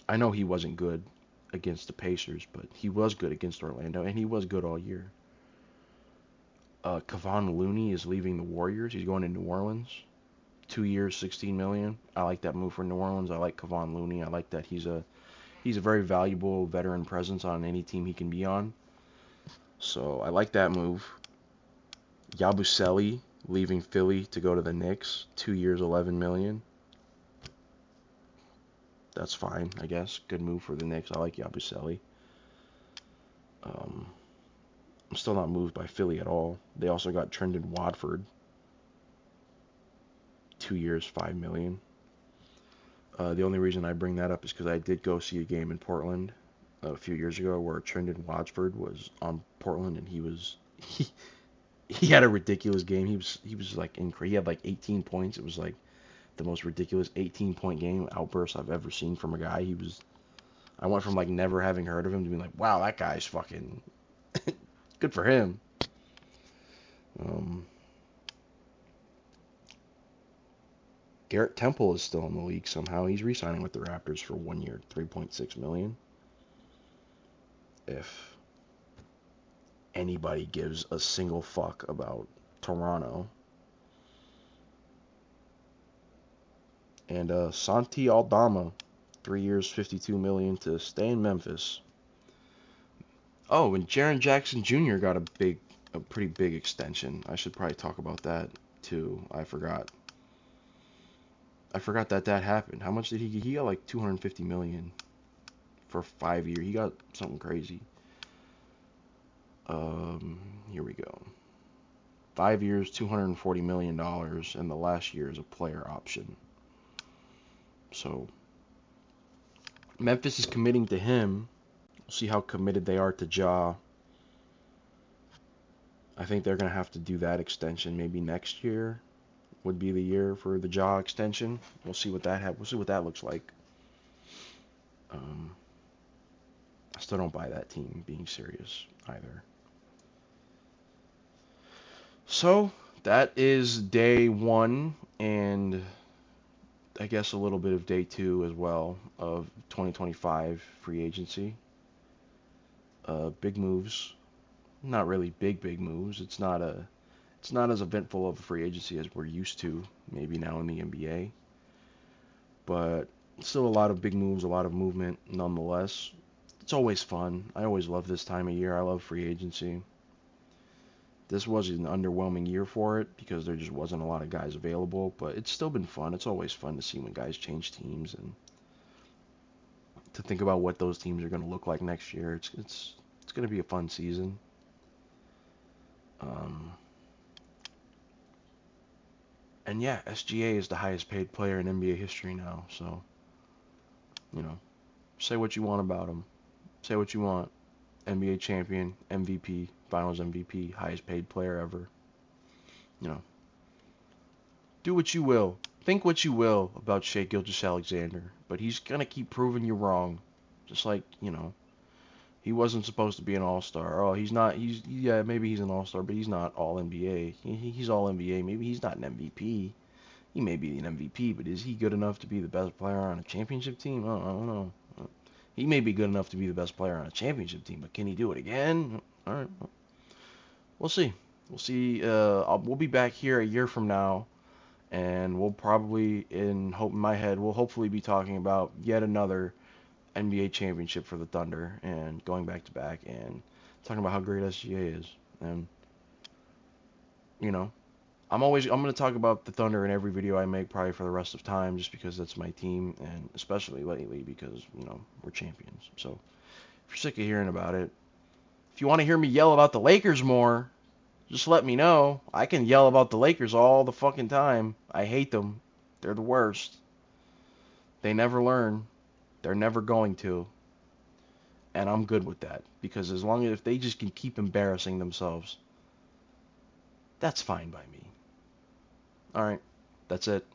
Speaker 1: I know he wasn't good against the Pacers, but he was good against Orlando, and he was good all year. Kevon Looney is leaving the Warriors. He's going to New Orleans. 2 years, $16 million. I like that move for New Orleans. I like Kevon Looney. I like that he's a very valuable veteran presence on any team he can be on. So I like that move. Yabusele leaving Philly to go to the Knicks. 2 years, $11 million. That's fine, I guess. Good move for the Knicks. I like Yabusele. I'm still not moved by Philly at all. They also got Trendon Watford. 2 years, $5 million. The only reason I bring that up is because I did go see a game in Portland a few years ago where Trendon Watford was on Portland, and he had a ridiculous game. He was like he had like 18 points. It was like the most ridiculous 18-point game outburst I've ever seen from a guy. I went from like never having heard of him to being like, wow, that guy's fucking good for him. Garrett Temple is still in the league somehow. He's re-signing with the Raptors for 1 year, $3.6 million. If anybody gives a single fuck about Toronto. And Santi Aldama, 3 years, $52 million to stay in Memphis. Oh, and Jaren Jackson Jr. got a pretty big extension. I should probably talk about that too. I forgot that happened. How much did he get? He got like $250 million for 5 years. He got something crazy. Here we go. 5 years, $240 million, and the last year is a player option. So Memphis is committing to him. We'll see how committed they are to Ja. I think they're going to have to do that extension maybe next year would be the year for the Ja extension. We'll see what that looks like. I still don't buy that team being serious either. So that is day 1, and I guess a little bit of day 2 as well of 2025 free agency. Big moves. Not really big moves. It's not as eventful of a free agency as we're used to maybe now in the NBA. But still a lot of big moves, a lot of movement nonetheless. It's always fun. I always love this time of year. I love free agency. This was an underwhelming year for it because there just wasn't a lot of guys available, but it's still been fun. It's always fun to see when guys change teams and to think about what those teams are going to look like next year. It's going to be a fun season. And yeah, SGA is the highest paid player in NBA history now, so, say what you want about him. Say what you want. NBA champion, MVP, Finals MVP, highest paid player ever. You know, do what you will, think what you will about Shai Gilgeous-Alexander, but he's gonna keep proving you wrong. Just like, he wasn't supposed to be an all-star. Oh, he's not. Yeah, maybe he's an all-star, but he's not all NBA. He's all NBA. Maybe he's not an MVP. He may be an MVP, but is he good enough to be the best player on a championship team? I don't know. He may be good enough to be the best player on a championship team, but can he do it again? All right, we'll see. We'll see. We'll be back here a year from now, and we'll probably, in my head, we'll hopefully be talking about yet another NBA championship for the Thunder and going back to back and talking about how great SGA is. And you know, I'm going to talk about the Thunder in every video I make probably for the rest of time, just because that's my team, and especially lately because we're champions. So if you're sick of hearing about it, if you want to hear me yell about the Lakers more, just let me know. I can yell about the Lakers all the fucking time. I hate them. They're the worst. They never learn. They're never going to. And I'm good with that, because as long as if they just can keep embarrassing themselves, that's fine by me. All right, that's it.